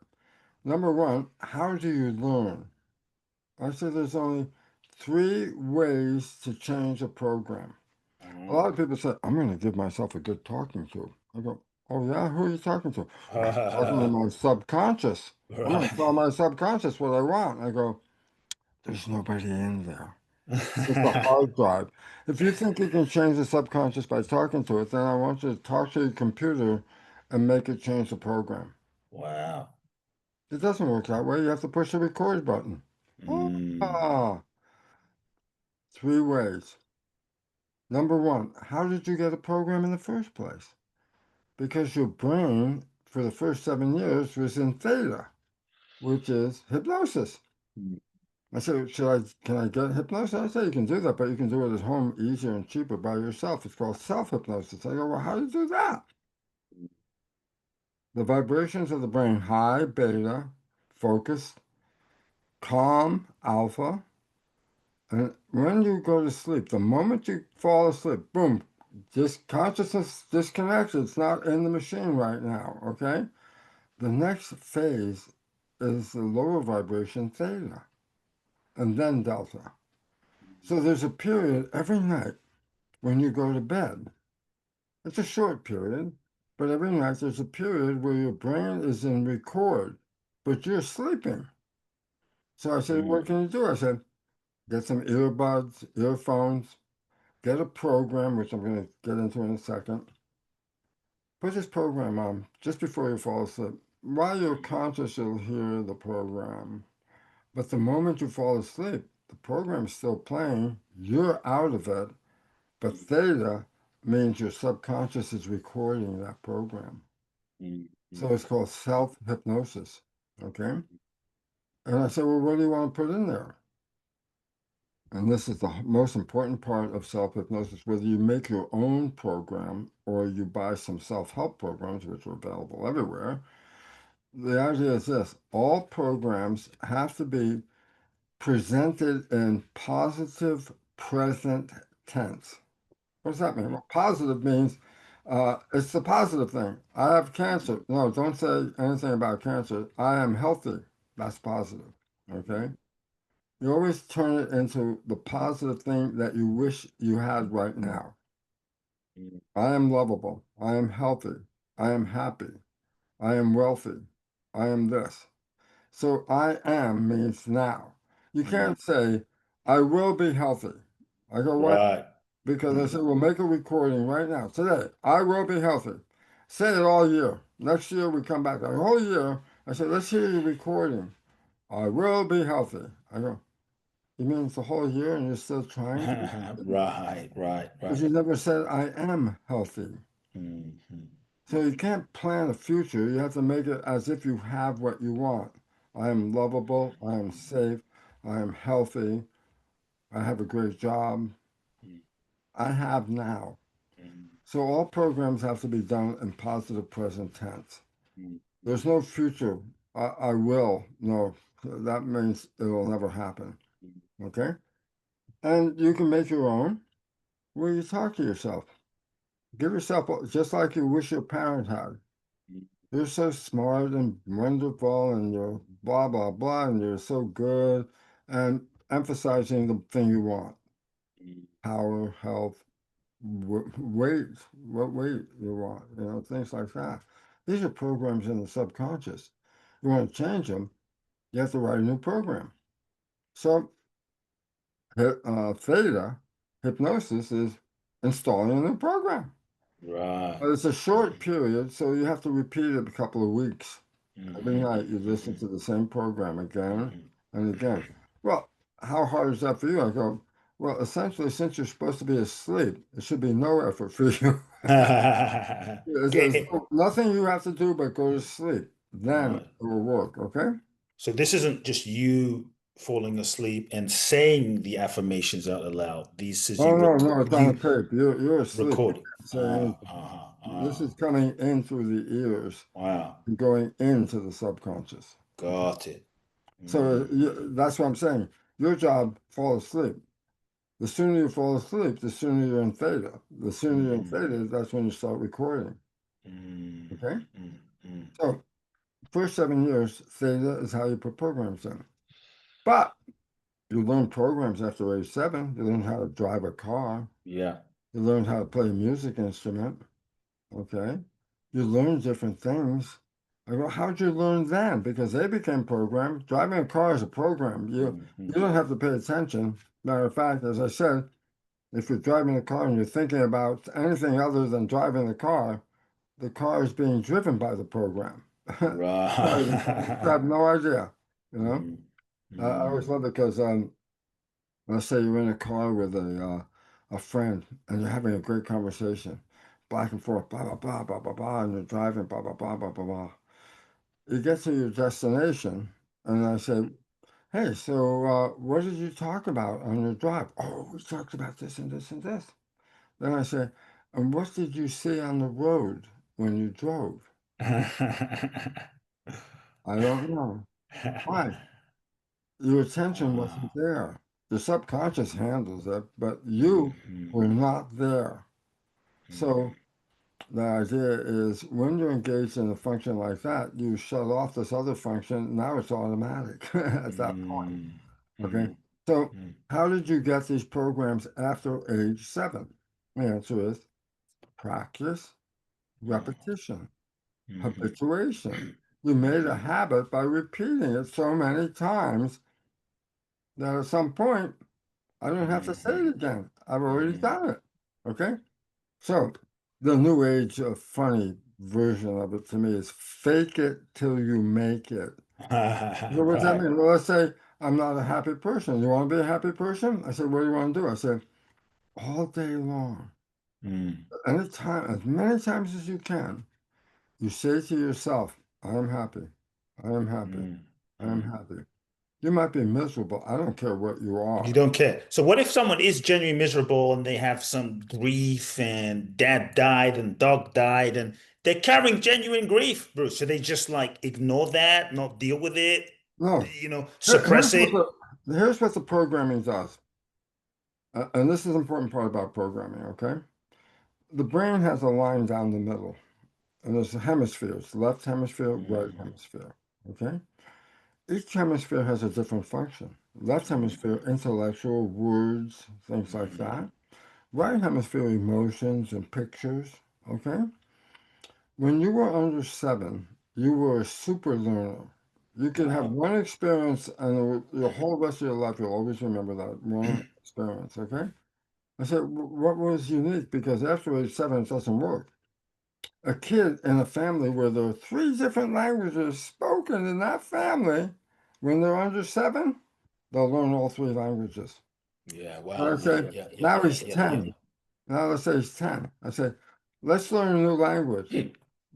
Number one, how do you learn? I said there's only three ways to change a program. A lot of people say, I'm going to give myself a good talking to. I go, oh, yeah? Who are you talking to? I'm talking to my subconscious. I'm going to tell Right. my subconscious what I want. I go, there's nobody in there. It's a hard drive. If you think you can change the subconscious by talking to it, then I want you to talk to your computer and make it change the program. Wow. It doesn't work that way. You have to push the record button. Mm. Ah, three ways. Number one, how did you get a program in the first place? Because your brain, for the first 7 years, was in theta, which is hypnosis. I said, can I get hypnosis? I said, you can do that, but you can do it at home easier and cheaper by yourself. It's called self-hypnosis. I go, well, how do you do that? The vibrations of the brain, high, beta, focused, calm, alpha. And when you go to sleep, the moment you fall asleep, boom, just consciousness disconnects. It's not in the machine right now, okay? The next phase is the lower vibration theta, and then delta. So there's a period every night when you go to bed. It's a short period, but every night there's a period where your brain is in record, but you're sleeping. So I said, what Mm. can you do? I said, get some earbuds, earphones, get a program, which I'm going to get into in a second. Put this program on just before you fall asleep. While you're conscious, you'll hear the program. But the moment you fall asleep, the program's still playing. You're out of it. But theta means your subconscious is recording that program. Mm. So it's called self hypnosis. Okay. And I said, well, what do you want to put in there? And this is the most important part of self hypnosis, whether you make your own program or you buy some self help programs, which are available everywhere. The idea is this: all programs have to be presented in positive present tense. What does that mean? Well, positive means it's the positive thing. I have cancer. No, don't say anything about cancer. I am healthy. That's positive. Okay? You always turn it into the positive thing that you wish you had right now. Mm. I am lovable. I am healthy. I am happy. I am wealthy. I am this. So I am means now. You Mm. can't say, I will be healthy. I go, why? Right. Because I Mm. said, we'll make a recording right now, today. I will be healthy. Say it all year. Next year we come back. The whole year, I said, let's hear your recording. I will be healthy. I go, you mean it's the whole year and you're still trying to be healthy? Right, right, Because you right. never said, I am healthy. Mhm. So you can't plan a future. You have to make it as if you have what you want. I am lovable. I am safe. I am healthy. I have a great job. Mm. I have now. Mm. So all programs have to be done in positive present tense. Mm. There's no future. I will. No, that means it will never happen. Mm. Okay? And you can make your own where you talk to yourself. Give yourself just like you wish your parent had. you're so smart and wonderful and you're blah, blah, blah, and you're so good, and emphasizing the thing you want, Mm. power, health, weight, what weight you want, things like that. These are programs in the subconscious. You want to change them, you have to write a new program. So, theta, hypnosis, is installing a new program. Right. But it's a short period, so you have to repeat it a couple of weeks. Every Mm-hmm. night you listen Mm-hmm. to the same program again Mm-hmm. and again. Well, how hard is that for you? I go, well, essentially, since you're supposed to be asleep, it should be no effort for you. There's Okay. nothing you have to do but go to sleep. Then it Right. will work, okay? So this isn't just you falling asleep and saying the affirmations out aloud. This is Oh, you no, no, it's on a you tape. You're asleep. You recording. can't say anything. This Uh. is coming in through the ears Wow. and going into the subconscious. Okay? Got it. So Mm, that's what I'm saying. Your job, fall asleep. The sooner you fall asleep, the sooner you're in theta. The sooner you're in mm, theta, that's when you start recording. mm, Okay? mm, mm. So, first 7 years, theta is how you put programs in. But you learn programs after age 7. You learn how to drive a car. Yeah. You learn how to play a music instrument. Okay? You learn different things. I go, how'd you learn then? Because they became programmed. Driving a car is a program. You Mhm. don't have to pay attention. Matter of fact, as I said, if you're driving a car and you're thinking about anything other than driving the car is being driven by the program. You have Right. no idea, you know? Mm, I always mm, love it because let's say you're in a car with a friend and you're having a great conversation, back and forth, blah, blah, blah, blah, blah, blah, and you're driving, blah, blah, blah, blah, blah, blah. You get to your destination, and I say, hey, so what did you talk about on your drive? Oh, we talked about this and this and this. Then I say, and what did you see on the road when you drove? I don't know. Why? Your attention wasn't Wow. there. The subconscious handles it, but you Mhm, were not there. So mhm, the idea is when you're engaged in a function like that, you shut off this other function. Now it's automatic at that point. mm, Okay. mhm, So mm. how did you get these programs after age 7? The answer is practice, Wow. repetition, Mhm. habituation. You made a Mhm, habit by repeating it so many times that at some point I don't have to say mhm, it again. I've already mhm. done it. Okay? So the new age funny version of it to me is fake it till you make it. So what's that Right. mean? Well, let's say I'm not a happy person. You want to be a happy person? I said, what do you want to do? I said, all day long, Mm, anytime, as many times as you can, you say to yourself, I am happy. I am happy. mm, I am mm. happy. You might be miserable. I don't care what you You are. don't care. So what if someone is genuinely miserable and they have some grief and dad died and dog died and they're carrying genuine grief, Bruce? So they just like ignore that, not deal with it, No. suppress Here's what it? the programming does. And this is an important part about programming, okay? The brain has a line down the middle, and there's hemispheres, left hemisphere, right Mm, hemisphere, okay? Each hemisphere has a different function. Left mm, hemisphere, intellectual, words, things like mm, that. Right hemisphere, emotions and pictures, okay? When you were under 7, you were a super learner. You could have wow. one experience and the whole rest of your life, you'll always remember that one experience, okay? I said, what was unique? Because after age 7, it doesn't work. A kid in a family where there are 3 different languages spoken in that family, when they're under 7, they'll learn all 3 languages. Yeah, And I wow. Yeah, say, yeah, yeah, now yeah, he's yeah, yeah. 10. Now let's say he's 10. I said, let's learn a new language.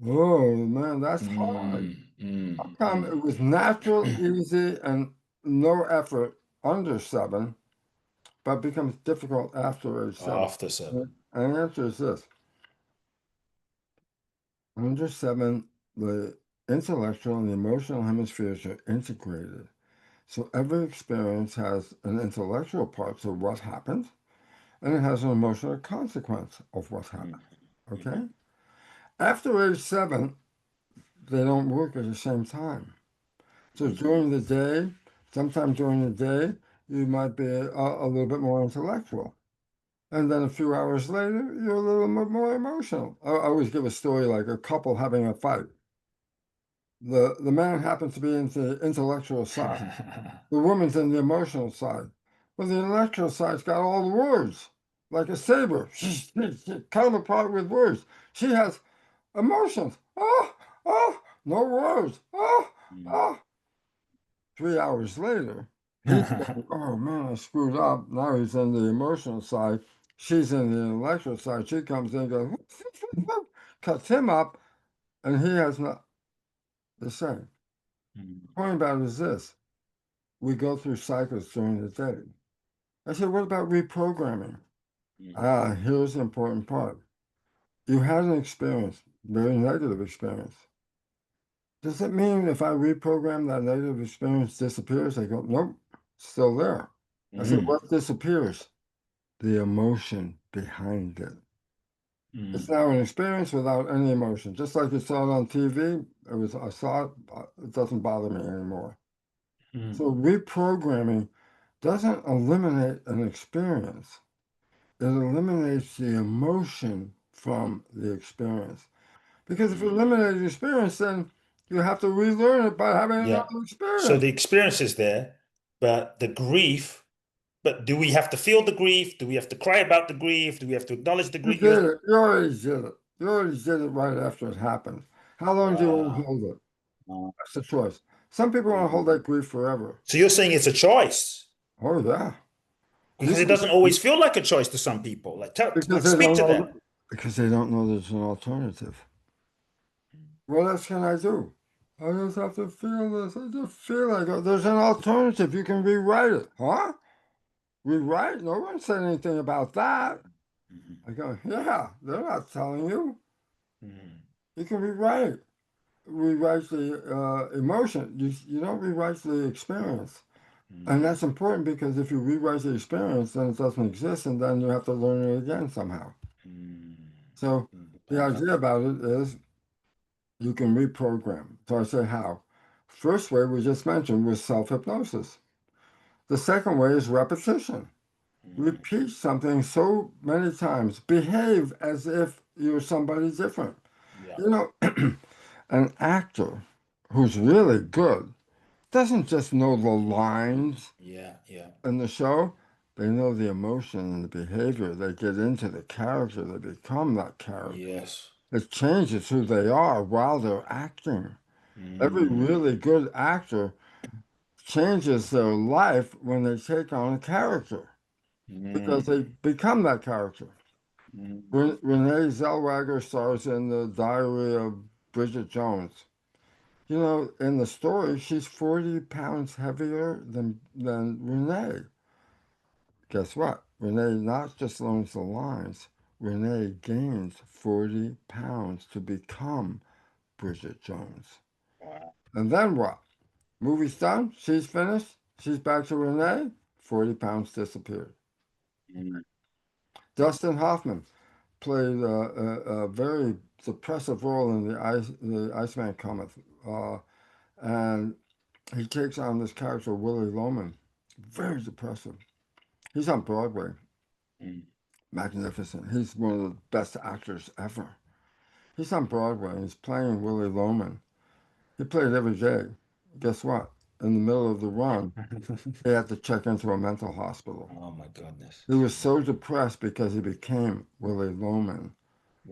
Oh man, that's hard. Mm, How mm, come mm. it was natural, easy, and no effort under 7, but becomes difficult after age 7? After 7. And the answer is this. Under 7, the intellectual and the emotional hemispheres are integrated. So every experience has an intellectual part, so what happened, and it has an emotional consequence of what Mm, happened. mhm. Okay? After age 7, they don't work at the same time. So during the day, sometime during the day, you might be a little bit more intellectual. And then a few hours later, you're a little bit more emotional. I always give a story like a couple having a fight. The man happens to be into the intellectual side. The woman's in the emotional side. Well, the intellectual side's got all the words, like a saber. She cut them apart with words. She has emotions. Oh, oh, no words. Oh, oh. 3 hours later, he's going, oh man, I screwed up. Now he's in the emotional side. She's in the intellectual side. She comes in and goes, cuts him up, and he has not the same. The point about it is this: we go through cycles during the day. I said, what about reprogramming? Ah, here's the important part. You had an experience, very negative experience. Does it mean if I reprogram that negative experience disappears? They go, nope, still there. I said, what disappears? The emotion behind it. It's now an experience without any emotion. Just like you saw it on TV, I saw it, it doesn't bother me anymore. So reprogramming doesn't eliminate an experience. It eliminates the emotion from the experience. Because if you eliminate the experience, then you have to relearn it by having Yeah. another So experience. the experience is there, but the grief, but do we have to feel the grief? Do we have to cry about the grief? Do we have to acknowledge the You grief? did it. You already did it. You already did it right after it happened. How long do you want to Wow. hold it? That's the choice. Some people want to hold that grief forever. So you're saying it's a choice Oh yeah, because it people doesn't always feel like a choice to some people. Like tell, because like they speak don't to know them. because they don't know there's an alternative. What else can I do? I just have to feel this. I just feel like there's an alternative. You can rewrite it, huh? Rewrite? No one said anything about that. I go, yeah, they're not telling you. You can rewrite the emotion. You don't rewrite the experience. And that's important because if you rewrite the experience, then it doesn't exist, and then you have to learn it again somehow. So the idea about it is you can reprogram. So I say how. First way we just mentioned was self-hypnosis. The second way is repetition. Repeat something so many times. Behave as if you're somebody different. Yeah. You know, an actor who's really good doesn't just know the lines Yeah. Yeah. in the show, they know the emotion and the behavior. They get into the character, they become that character. Yes. It changes who they are while they're acting. Every Mm. really good actor changes their life when they take on a character because they Mm. become that character. Mm. Renee Zellweger stars in The Diary of Bridget Jones. You know, in the story, she's 40 pounds heavier than Renee. Guess what? Renee not just learns the lines, Renee gains 40 pounds to become Bridget Jones. Wow. And then what? Movie's done, she's finished, she's back to Renee, 40 pounds disappeared. Mm. Dustin Hoffman played a very depressive role in the Iceman comic. And he takes on this character, Willie Loman. Very depressive. He's on Broadway. Mm. Magnificent. He's one of the best actors ever. He's on Broadway and he's playing Willie Loman. He played every day. Guess what? In the middle of the run, he had to check into a mental hospital. Oh my goodness. He was so depressed because he became Willie Loman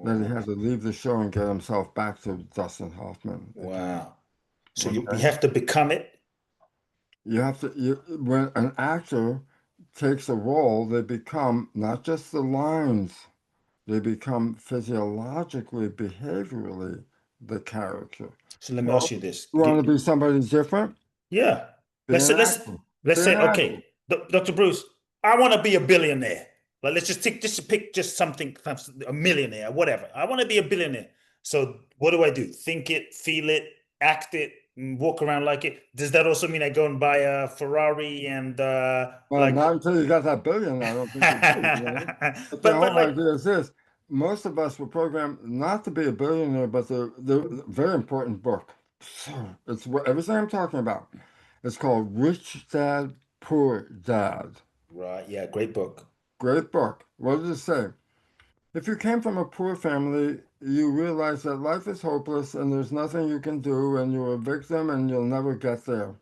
that he had Wow. to leave the show and get himself back to Dustin Hoffman again. Wow. So we Okay? have to become it. When an actor takes a role, they become not just the lines, they become physiologically, behaviorally the character. So let me ask So, you this. you want to be somebody different? Yeah. Be Let's an say let's actor. let's Be an say actor. okay, Dr. Bruce, I want to be a billionaire. Like let's just pick just something, a millionaire, whatever. I want to be a billionaire. So what do I do? Think it, feel it, act it, and walk around like it. Does that also mean I go and buy a Ferrari and Well, like not until you got that billion, I don't think you do. But the but whole like idea is this. most of us were programmed not to be a billionaire, but the very important book. So it's everything I'm talking about. It's called Rich Dad, Poor Dad. Right. Yeah. Great book. Great book. What does it say? If you came from a poor family, you realize that life is hopeless and there's nothing you can do, and you're a victim and you'll never get there.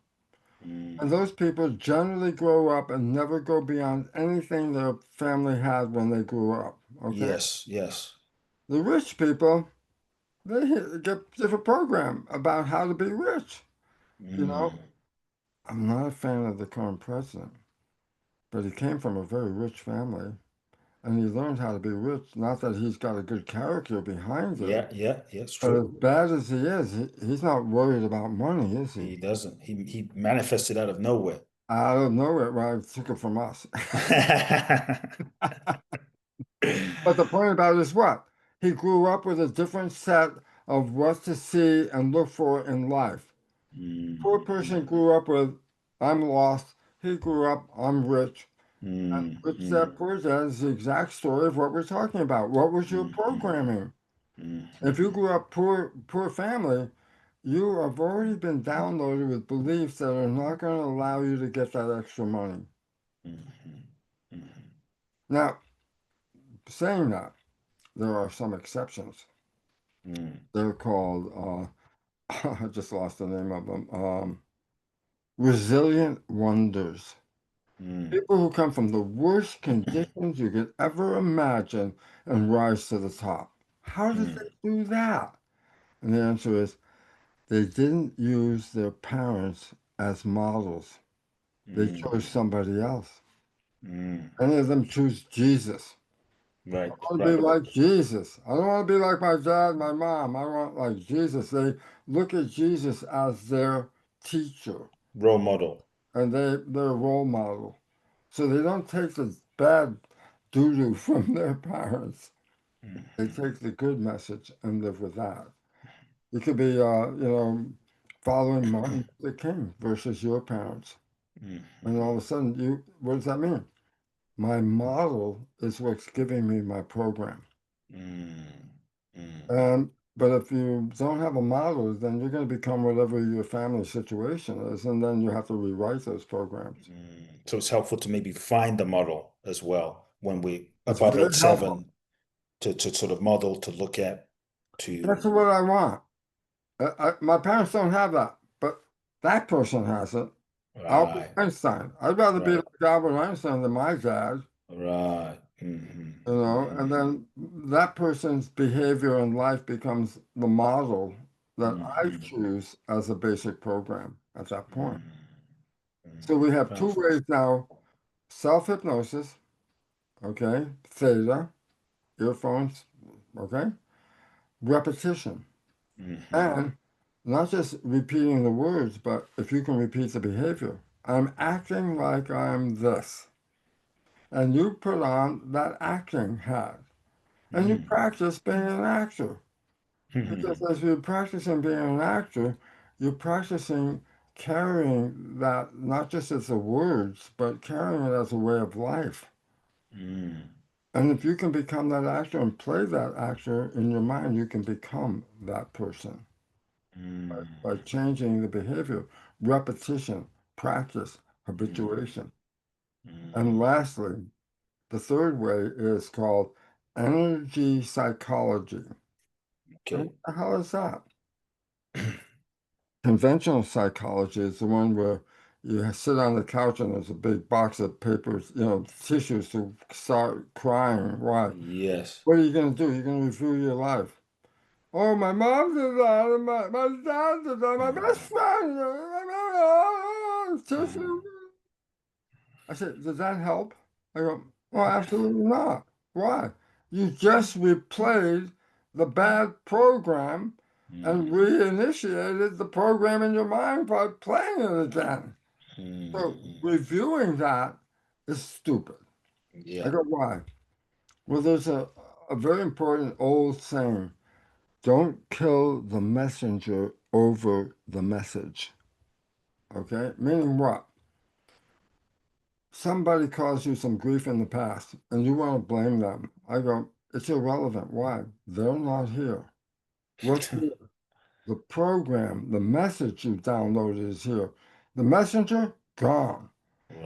And Mm. those people generally grow up and never go beyond anything their family had when they grew up. Okay? Yes. Yes. The rich people, they get different program about how to be rich. You know, Mm. I'm not a fan of the current president, but he came from a very rich family and he learned how to be rich. Not that he's got a good character behind it, Yeah. Yeah. Yeah. It's but as true. bad as he is, he's not worried about money, is he? He doesn't. He manifested out of nowhere. I don't know it. Well, I took it from us. But the point about it is what? He grew up with a different set of what to see and look for in life. Poor Mm, person mm, grew up with, I'm lost. He grew up, I'm rich. And mm, rich mm, dad, poor dad is the exact story of what we're talking about. What was your mm, mm, programming? mm, If you grew up poor family, you have already been downloaded with beliefs that are not going to allow you to get that extra money. mm, mm, Now, saying that, there are some exceptions. mm, They're called, I just lost the name of them, resilient wonders. mm, People who come from the worst conditions you could ever imagine and rise to the top. How did mm, they do that? And the answer is they didn't use their parents as models. They chose mm, somebody else. mm. Many of them choose Jesus. I Right, want to right. be like Jesus. I don't want to be like my dad, my mom. I want like Jesus. They look at Jesus as their teacher Role model. and their role model. So they don't take the bad doo-doo from their parents. They Mm, take the good message and live with that. It could be, following Martin Luther King versus your parents. mm, And all of a sudden, what does that mean? My model is what's giving me my program. mm, mm, But if you don't have a model, then you're going to become whatever your family situation is, and then you have to rewrite those programs. mm. So it's helpful to maybe find a model as well when we It's about very age helpful. seven to sort of model to look at to That's what I want. My parents don't have that, but that person has it. Albert right, Einstein. I'd rather be right, like Albert Einstein than my dad, right. and then that person's behavior in life becomes the model that I Mm, choose as a basic program at that point. mm, So we have two Powerful. ways now: self-hypnosis, okay, theta, earphones, okay, repetition, Hmm. and not just repeating the words, but if you can repeat the behavior. I'm acting like I'm this. And you put on that acting hat and you Mm, practice being an actor. Because mm, as you're practicing being an actor, you're practicing carrying that not just as the words, but carrying it as a way of life. mm, And if you can become that actor and play that actor in your mind, you can become that person by mm, changing the behavior, repetition, practice, mm, habituation. And mm. lastly, the third way is called energy psychology. And Okay. what the hell is that? Conventional psychology is the one where you sit on the couch and there's a big box of papers, tissues to start crying. Why? Yes. What are you going to do? You're going to review your life. Oh, my mom did that, and my dad did that, my best Mm, friend. Tissue. mm, I said, does that help? I go, well, absolutely not. Why? You just replayed the bad program and mm, reinitiated the program in your mind by playing it again. So mm. reviewing that is stupid. I Yeah. go, why? Well, there's a very important old saying, don't kill the messenger over the message. Okay? Meaning what? Somebody caused you some grief in the past and you want to blame them. I go, It's irrelevant. Why? They're not here. What's here? The program, the message you downloaded is here. The messenger, gone.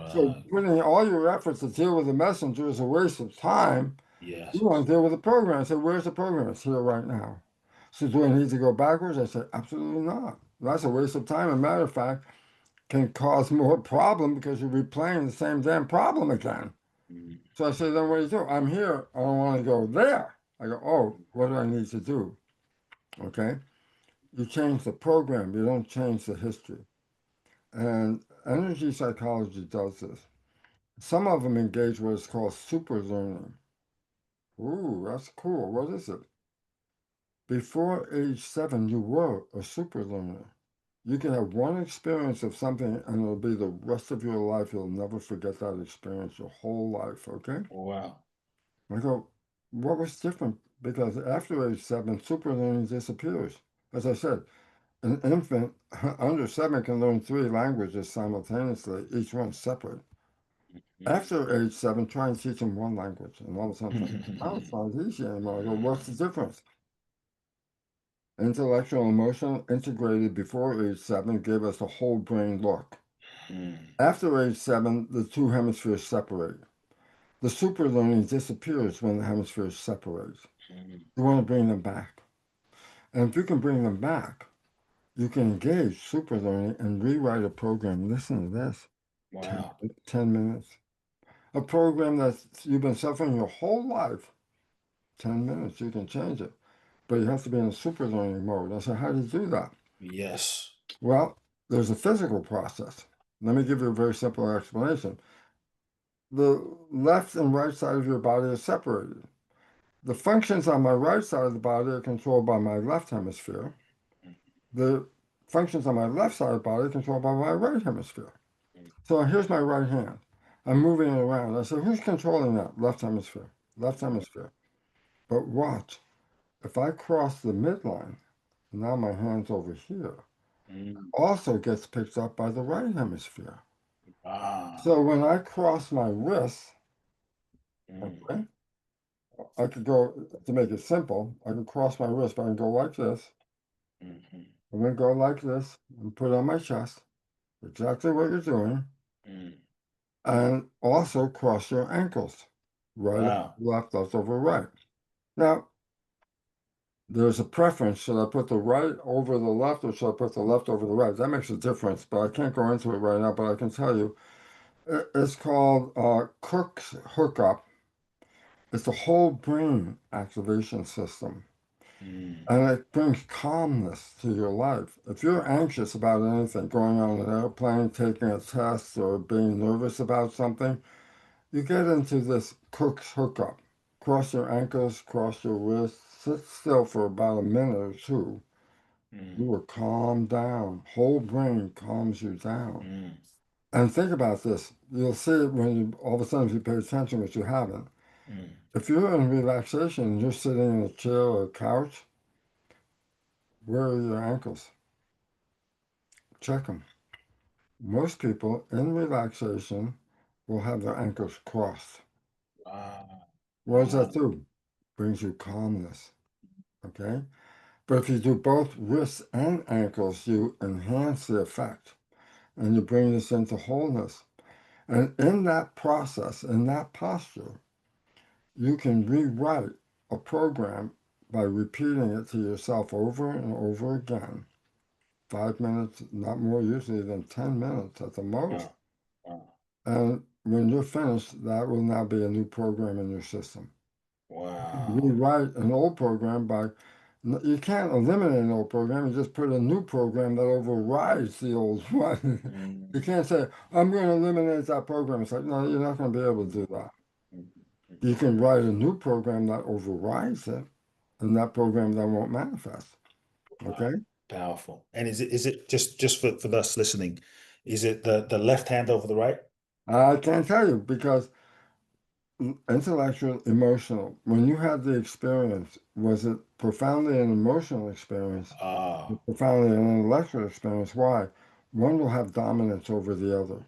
So Right. putting all your efforts to deal with the messenger is a waste of time. You Yes. want to deal with the program. I said, where's the program? It's here right now. So do I need to go backwards? I said, absolutely not. That's a waste of time. As a matter of fact, can cause more problem because you're replaying the same damn problem again. Mm, So I said, then what do you do? I'm here. I don't want to go there. I go, oh, what do I need to do? Okay. You change the program. You don't change the history. And energy psychology does this. Some of them engage what is called super learning. Ooh, that's cool. What is it? Before age 7, you were a super learner. You can have one experience of something and it'll be the rest of your life. You'll never forget that experience your whole life, okay? wow. I go, what was different? Because after age 7, super learning disappears. As I said, an infant under 7 can learn 3 languages simultaneously, each one separate. After age 7, try and teach them one language, and all of a sudden, think, oh, it's not easy anymore. I go, what's the difference? Intellectual and emotional integrated before age 7 gave us a whole brain look. Mm, After age 7, the two hemispheres separate. The super learning disappears when the hemispheres separate. mm, You want to bring them back. And if you can bring them back, you can engage super learning and rewrite a program. Listen to this, 10, wow. 10 minutes. A program that you've been suffering your whole life, 10 minutes, you can change it. But you have to be in a super learning mode. I said, how do you do that? Yes. Well, there's a physical process. Let me give you a very simple explanation. The left and right side of your body are separated. The functions on my right side of the body are controlled by my left hemisphere. Mm, The functions on my left side of the body are controlled by my right hemisphere. mm, So here's my right hand. I'm moving it around. I said, who's controlling that? Left hemisphere. Left hemisphere. But watch. If I cross the midline, now my hand's over here, mm, also gets picked up by the right hemisphere. ah, So when I cross my wrist, mm, okay, I could go, to make it simple, I could cross my wrist, but I can go like this. mhm, I'm going to go like this and put it on my chest, exactly what you're doing, mm. and also cross your ankles, right, Wow. left, left over right. Now, there's a preference. Should I put the right over the left or should I put the left over the right? That makes a difference, but I can't go into it right now, but I can tell you it's called Cook's hookup. It's a whole brain activation system, Mm, and it brings calmness to your life. If you're anxious about anything, going on an airplane, taking a test, or being nervous about something, you get into this Cook's hookup. Cross your ankles, cross your wrists, sit still for about a minute or two. You mm, will calm down. Whole brain calms you down. mm, And think about this. You'll see it when you all of a sudden if you pay attention, which you haven't. mm. If you're in relaxation and you're sitting in a chair or a couch, where are your ankles? Check them. Most people in relaxation will have their ankles crossed. Wow. What does Wow. that do? Brings you calmness. Okay? But if you do both wrists and ankles, you enhance the effect and you bring this into wholeness. And in that process, in that posture, you can rewrite a program by repeating it to yourself over and over again. 5 minutes, not more usually than 10 minutes at the most. Wow. Wow. And when you're finished, that will now be a new program in your system. Wow. Rewrite an old program by, you can't eliminate an old program, you just put a new program that overrides the old one. You Mm, can't say, I'm going to eliminate that program. It's like, no, you're not going to be able to do that. mm, You mhm. can write a new program that overrides it, and that program that won't manifest. Wow. Okay? Powerful. And is it just for us listening, is it the left hand over the right? I can't tell you because intellectual, emotional, when you had the experience, was it profoundly an emotional experience, or Ah, profoundly an intellectual experience? Why? One will have dominance over the other.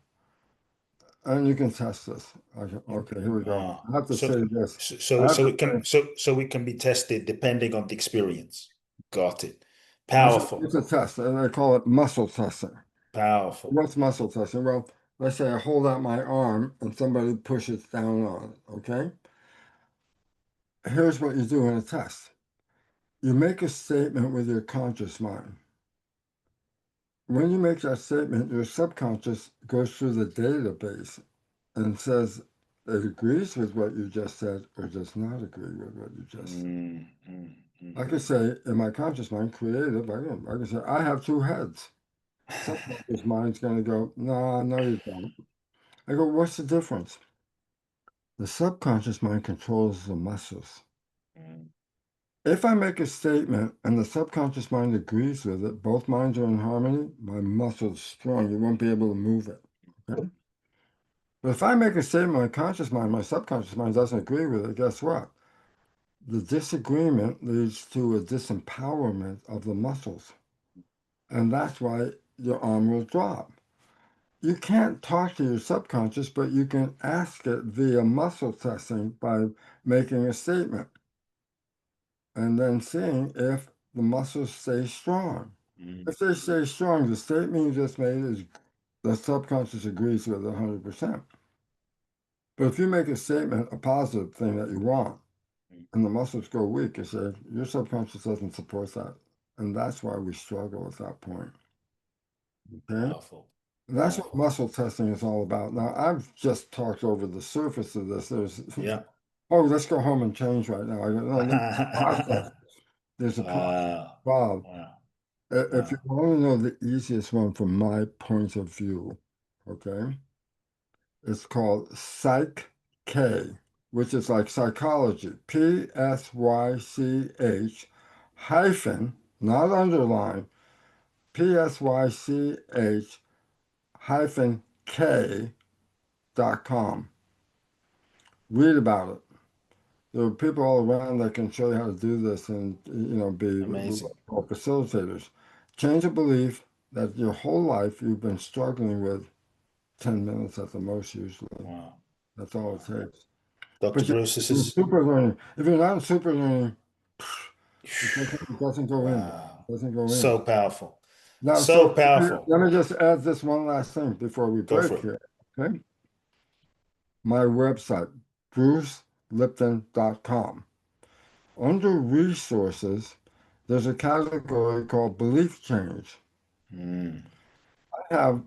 and you can test this. Okay, You okay, here we go. uh, I have to so say this. so I so have so to it can say, so it can be tested depending on the experience. Got it. it's a, Powerful. it's a test, and they call it muscle testing. Powerful. What's muscle testing? Well, let's say I hold out my arm and somebody pushes down on it, okay? Here's what you do in a test. You make a statement with your conscious mind. When you make that statement, your subconscious goes through the database and says it agrees with what you just said or does not agree with what you just said. Mm, mm, I mm. could say in my conscious mind, creative, I can say, I have two heads. Subconscious mind's going to go, no, no, you don't. I go, what's the difference? The subconscious mind controls the muscles. Mm, If I make a statement and the subconscious mind agrees with it, both minds are in harmony, my muscle's strong. You won't be able to move it. Okay? But if I make a statement, my conscious mind, my subconscious mind doesn't agree with it, guess what? The disagreement leads to a disempowerment of the muscles. And that's why your arm will drop. You can't talk to your subconscious, but you can ask it via muscle testing by making a statement and then seeing if the muscles stay strong. mm. If they stay strong, the statement you just made is the subconscious agrees with 100%. But if you make a statement, a positive thing that you want, Mm. and the muscles go weak, you say, your subconscious doesn't support that. And that's why we struggle at that point. Okay? Powerful. That's what Powerful. muscle testing is all about. Now, I've just talked over the surface of this. There's, Yeah. oh, let's go home and change right now. I go, no, there's a process. There's a process Wow. involved. Wow. If you Wow. want to know the easiest one from my point of view, okay, it's called Psych K, which is like psychology, PSYCH hyphen, not underline, PSYCH hyphen K.com. Read about it. There are people all around that can show you how to do this and be Amazing. what's called facilitators. Change a belief that your whole life you've been struggling with 10 minutes at the most usually. Wow. That's all it Wow. takes. Dr. But Bruce, this you're is super learning. If you're not in super learning, it doesn't go in. wow. It doesn't go in. So powerful. Now, So so powerful. let me just add this one last thing before we Go for break it. here. Okay. My website, brucelipton.com. Under resources, there's a category called belief change. Mm, I have,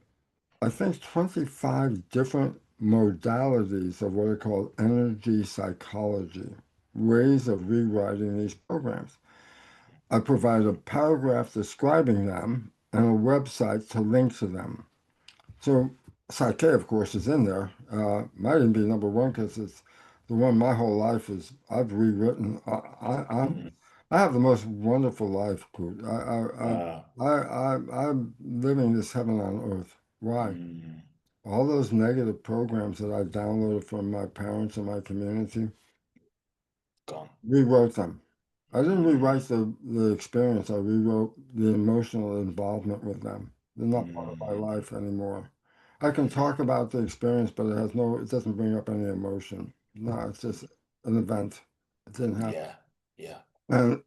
I think, 25 different modalities of what are called energy psychology, ways of rewriting these programs. I provide a paragraph describing them and a website to link to them. So Psyche, of course, is in there. Might even be number one because it's the one my whole life is I've rewritten. mm, I have the most wonderful life, Kurt. wow. I'm living this heaven on earth. Why? Mm, All those negative programs that I downloaded from my parents and my community, gone. rewrote them. I didn't Mm, rewrite the experience. I rewrote the emotional involvement with them. They're not part of my mm, life anymore. I can mm. talk about the experience, but it doesn't bring up any emotion. No, it's just an event. It didn't happen. Yeah. Yeah. And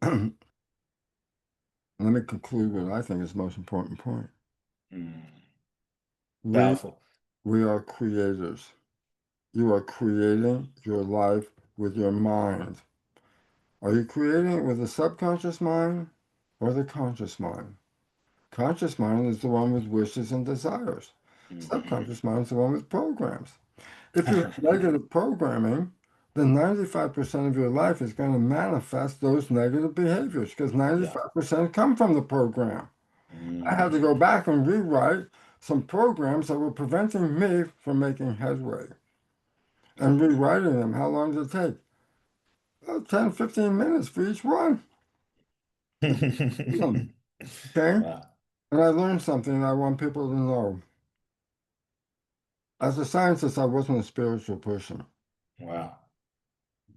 let me conclude what I think is the most important point. Mm, We powerful. we are creators. You are creating your life with your mind. Are you creating it with the subconscious mind or the conscious mind? Conscious mind is the one with wishes and desires. Mhm. Subconscious mind is the one with programs. If you have negative programming, then 95% of your life is going to manifest those negative behaviors because Yeah. 95% come from the program. I had to Mm, go back and rewrite some programs that were preventing me from making headway and rewriting them. How long did it take? 10, 15 minutes for each one. Okay. wow. And I learned something I want people to know. As a scientist, I wasn't a spiritual person, Wow.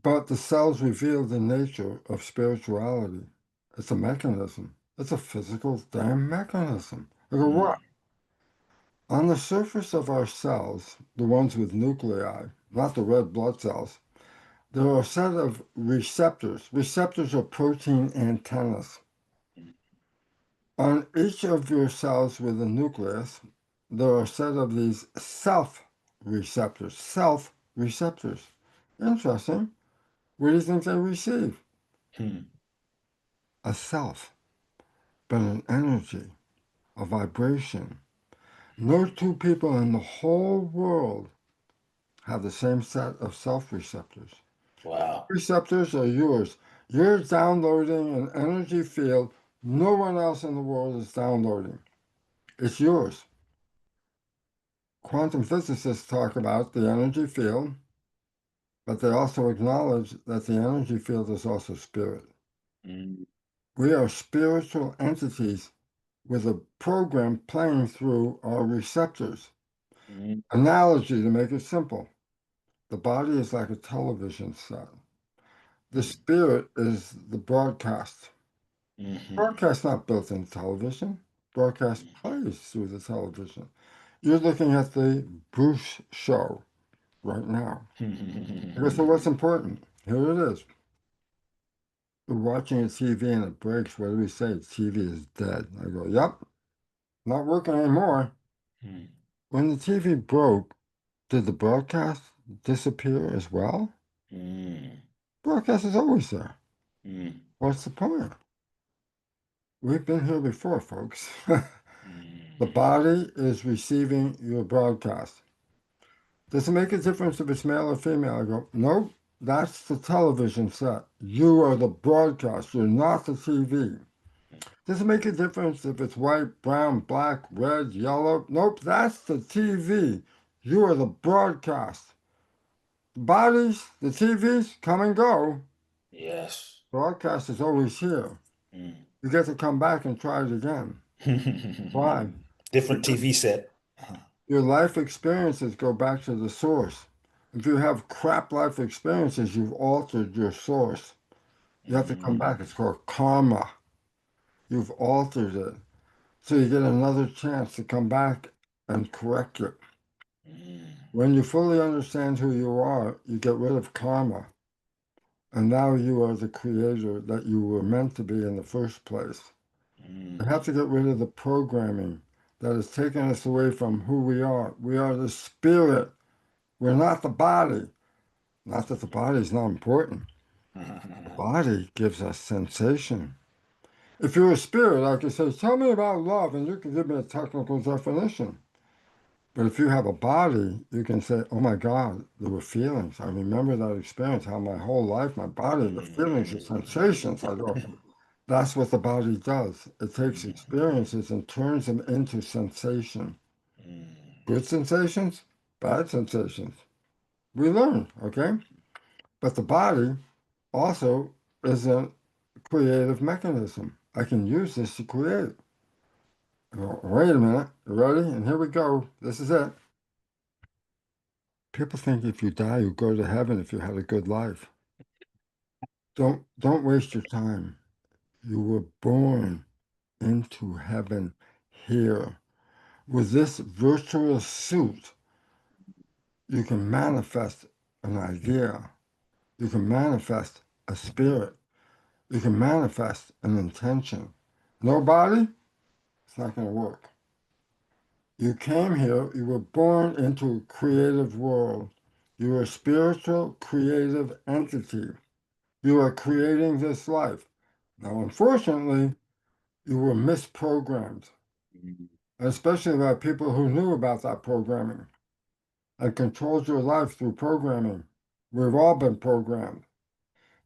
but the cells reveal the nature of spirituality. It's a mechanism. It's a physical damn mechanism. I go, Mm, what? On the surface of our cells, the ones with nuclei, not the red blood cells, there are a set of receptors. Receptors are protein antennas. On each of your cells with a nucleus, there are a set of these self receptors. Self receptors. Interesting. What do you think they receive? Hmm. A self, but an energy, a vibration. No two people in the whole world have the same set of self receptors. Wow. Receptors are yours. You're downloading an energy field no one else in the world is downloading. It's yours. Quantum physicists talk about the energy field, but they also acknowledge that the energy field is also spirit. Mm, We are spiritual entities with a program playing through our receptors. mm, Analogy to make it simple. The body is like a television set. The mm, spirit is the broadcast. mhm, Broadcast not built in television. Broadcast plays through the television. You're looking at the Bruce show right now. I go, so mhm. what's important? Here it is. We're watching a TV and it breaks. What do we say? TV is dead. I go, yep, not working anymore. Mm, When the TV broke, did the broadcast disappear as well? mm, Broadcast is always there. mm, What's the point? We've been here before, folks. The mm. body is receiving your broadcast. Does it make a difference if it's male or female? I go, nope, that's the television set. You are the broadcast. You're not the TV. Does it make a difference if it's white, brown, black, red, yellow? Nope, that's the TV. You are the broadcast. The bodies, the TVs come and go. Yes. Broadcast is always here. Mm. You get to come back and try it again. Why? Different Because TV set. your life experiences go back to the source. If you have crap life experiences, you've altered your source. You have to come back. Mm, It's called karma. You've altered it. So you get another chance to come back and correct it. mm, When you fully understand who you are, you get rid of karma. And now you are the creator that you were meant to be in the first place. You have mm, to get rid of the programming that has taken us away from who we are. We are the spirit. We're not the body. Not that the body is not important. The body gives us sensation. If you're a spirit, I could say, tell me about love, and you can give me a technical definition. But if you have a body, you can say, oh my God, there were feelings. I remember that experience, how my whole life, my body, the feelings, the sensations. I go, that's what the body does. It takes experiences and turns them into sensation. mm, Good sensations, bad sensations. We learn, okay? But the body also is a creative mechanism. I can use this to create. I go, wait a minute, you ready? And here we go. This is it. People think if you die, you go to heaven if you had a good life. Don't waste your time. You were born into heaven here. With this virtual suit, you can manifest an idea. You can manifest a spirit. You can manifest an intention. No body, it's not going to work. You came here, you were born into a creative world. You're a spiritual, creative entity. You are creating this life. Now, unfortunately, you were misprogrammed, mm. especially by people who knew about that programming and controlled your life through programming. We've all been programmed.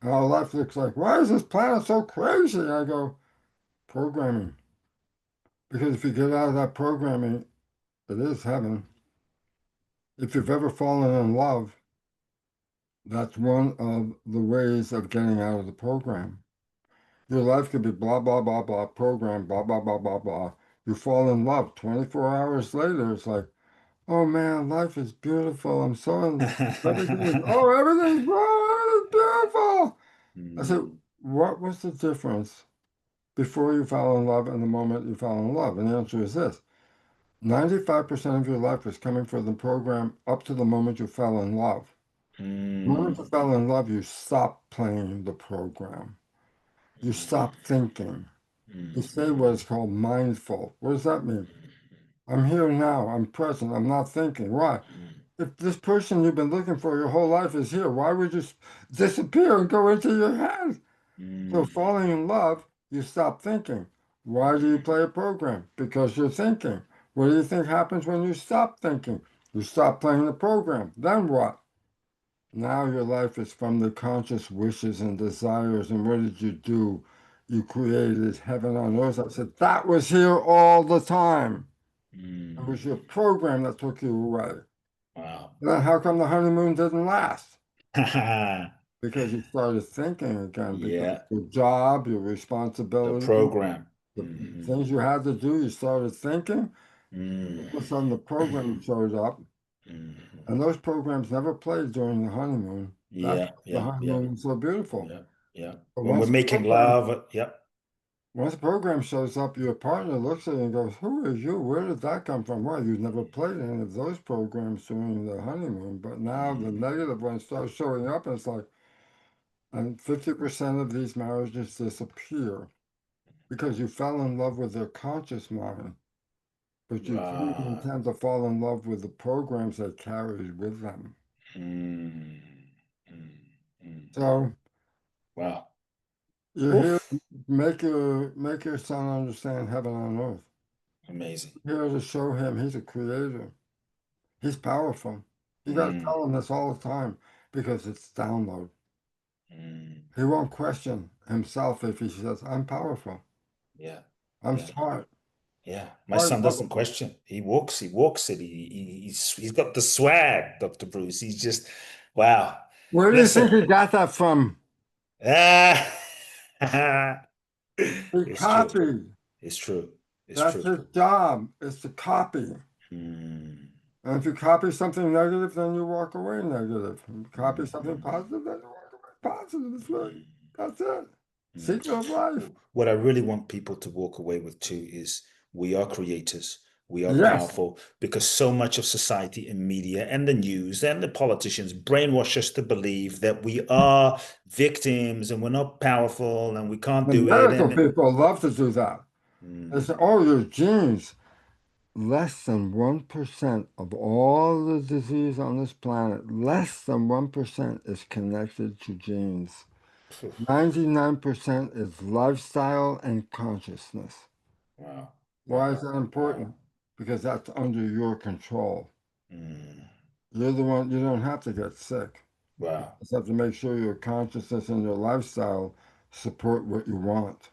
And our life looks like, why is this planet so crazy? I go, programming. Because if you get out of that programming, it is heaven. If you've ever fallen in love, that's one of the ways of getting out of the program. Your life could be blah, blah, blah, blah, program, blah, blah, blah, blah, blah. You fall in love. 24 hours later, it's like, oh man, life is beautiful. I'm so in, everything is, oh, everything's wrong, everything's beautiful. I said, Mm, what was the difference before you fell in love and the moment you fell in love? And the answer is this. 95% of your life is coming from the program up to the moment you fell in love. The moment you Mm, fell in love, you stopped playing the program. You stopped thinking. You say what is called mindful. What does that mean? I'm here now. I'm present. I'm not thinking. Why? If this person you've been looking for your whole life is here, why would you disappear and go into your head? So falling in love, you stop thinking. Why do you play a program? Because you're thinking. What do you think happens when you stop thinking? You stop playing the program. Then what? Now your life is from the conscious wishes and desires. And what did you do? You created heaven on earth. I said, that was here all the time. It was your program that took you away. wow. Then how come the honeymoon didn't last? Yeah, Because you started thinking again, because the your job, your responsibility, program. the things you had to do, you started thinking. All Mm, of a sudden, the program showed up, mm. and those programs never played during the honeymoon. That's Yeah, why the yeah, yeah, honeymoon is so beautiful. yeah, yeah. But When we're making love, yep. once a program shows up, your partner looks at it and goes, "Who are you? Where did that come from? Why you've never played any of those programs during the honeymoon, but now the Mm, negative ones start showing up, and it's like, and 50% of these marriages disappear because you fell in love with their conscious mind, but you didn't wow. intend to fall in love with the programs they carried with them. Mm, mm, mm. So Wow. you're here Oof. to make your son understand heaven on earth. Amazing. You're here to show him he's a creator. He's powerful. You got to Mm, tell him this all the time because it's download. mm. He won't question himself if he says, I'm powerful. Yeah, I'm yeah, smart. yeah. My Quite son doesn't lovable. question. He walks it. He's got the swag, Dr. Bruce. He's just wow. Where do you think Listen. he got that from? Ah, He it's true. copied. It's true. It's That's true. his job, is to copy. Mm, And if you copy something negative, then you walk away negative. If you copy something mm, positive, then you walk away positive. mm, That's it. mm. Secret of life. What I really want people to walk away with too is we are creators. We are Yes. powerful because so much of society and media and the news and the politicians brainwash us to believe that we are victims and we're not powerful and we can't The do it. medical people love to do that. They say, Mm, oh, your genes. Less than 1% of all the disease on this planet, less than 1% is connected to genes. 99% is lifestyle and consciousness. wow, Why is wow, that wow. important? Because that's under your control. Mm, You're the one, you don't have to get sick. You wow, just have to make sure your consciousness and your lifestyle support what you want.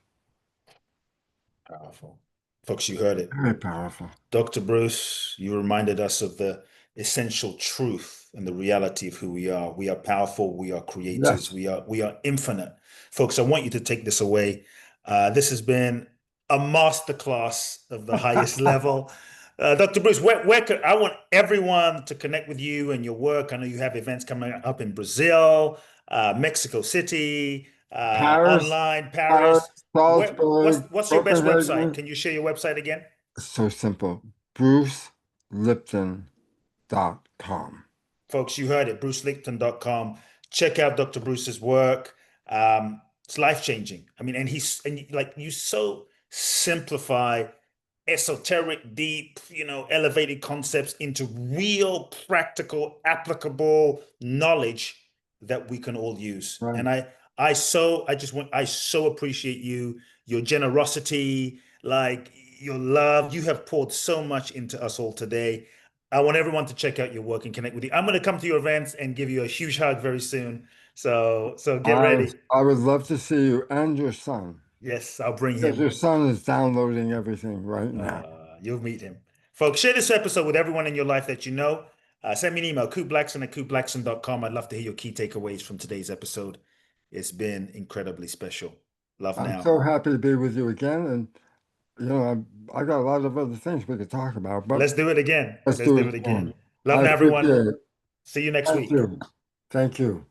powerful. Folks, you heard it. Very powerful. Dr. Bruce, you reminded us of the essential truth and the reality of who we are. We are powerful, we are creators, Yes. we are infinite. Folks, I want you to take this away. This has been a masterclass of the highest level. Dr. Bruce, where could I want everyone to connect with you and your work? I know you have events coming up in Brazil, Mexico City, Paris, online, Paris, Paris. Salzburg, What's your best website? Copenhagen. Can you share your website again? So simple. BruceLipton.com. Folks, you heard it, brucelipton.com. Check out Dr. Bruce's work. It's life changing. I mean, and like you so simplify esoteric, deep, elevated concepts into real, practical, applicable knowledge that we can all use. Right. And I so appreciate you, your generosity, like your love. You have poured so much into us all today. I want everyone to check out your work and connect with you. I'm going to come to your events and give you a huge hug very soon. So get I ready. I would love to see you and your son, Yes, I'll bring because him. your son is downloading everything right now. You'll meet him. Folks, share this episode with everyone in your life that you know. Send me an email, kooblackson@kooblackson.com. I'd love to hear your key takeaways from today's episode. It's been incredibly special. Love I'm now. so happy to be with you again, and I got a lot of other things we could talk about, but Let's do it again. let's Let's do do it it again. soon. Love I now, everyone. appreciate it. See you next Thank week. you. Thank you.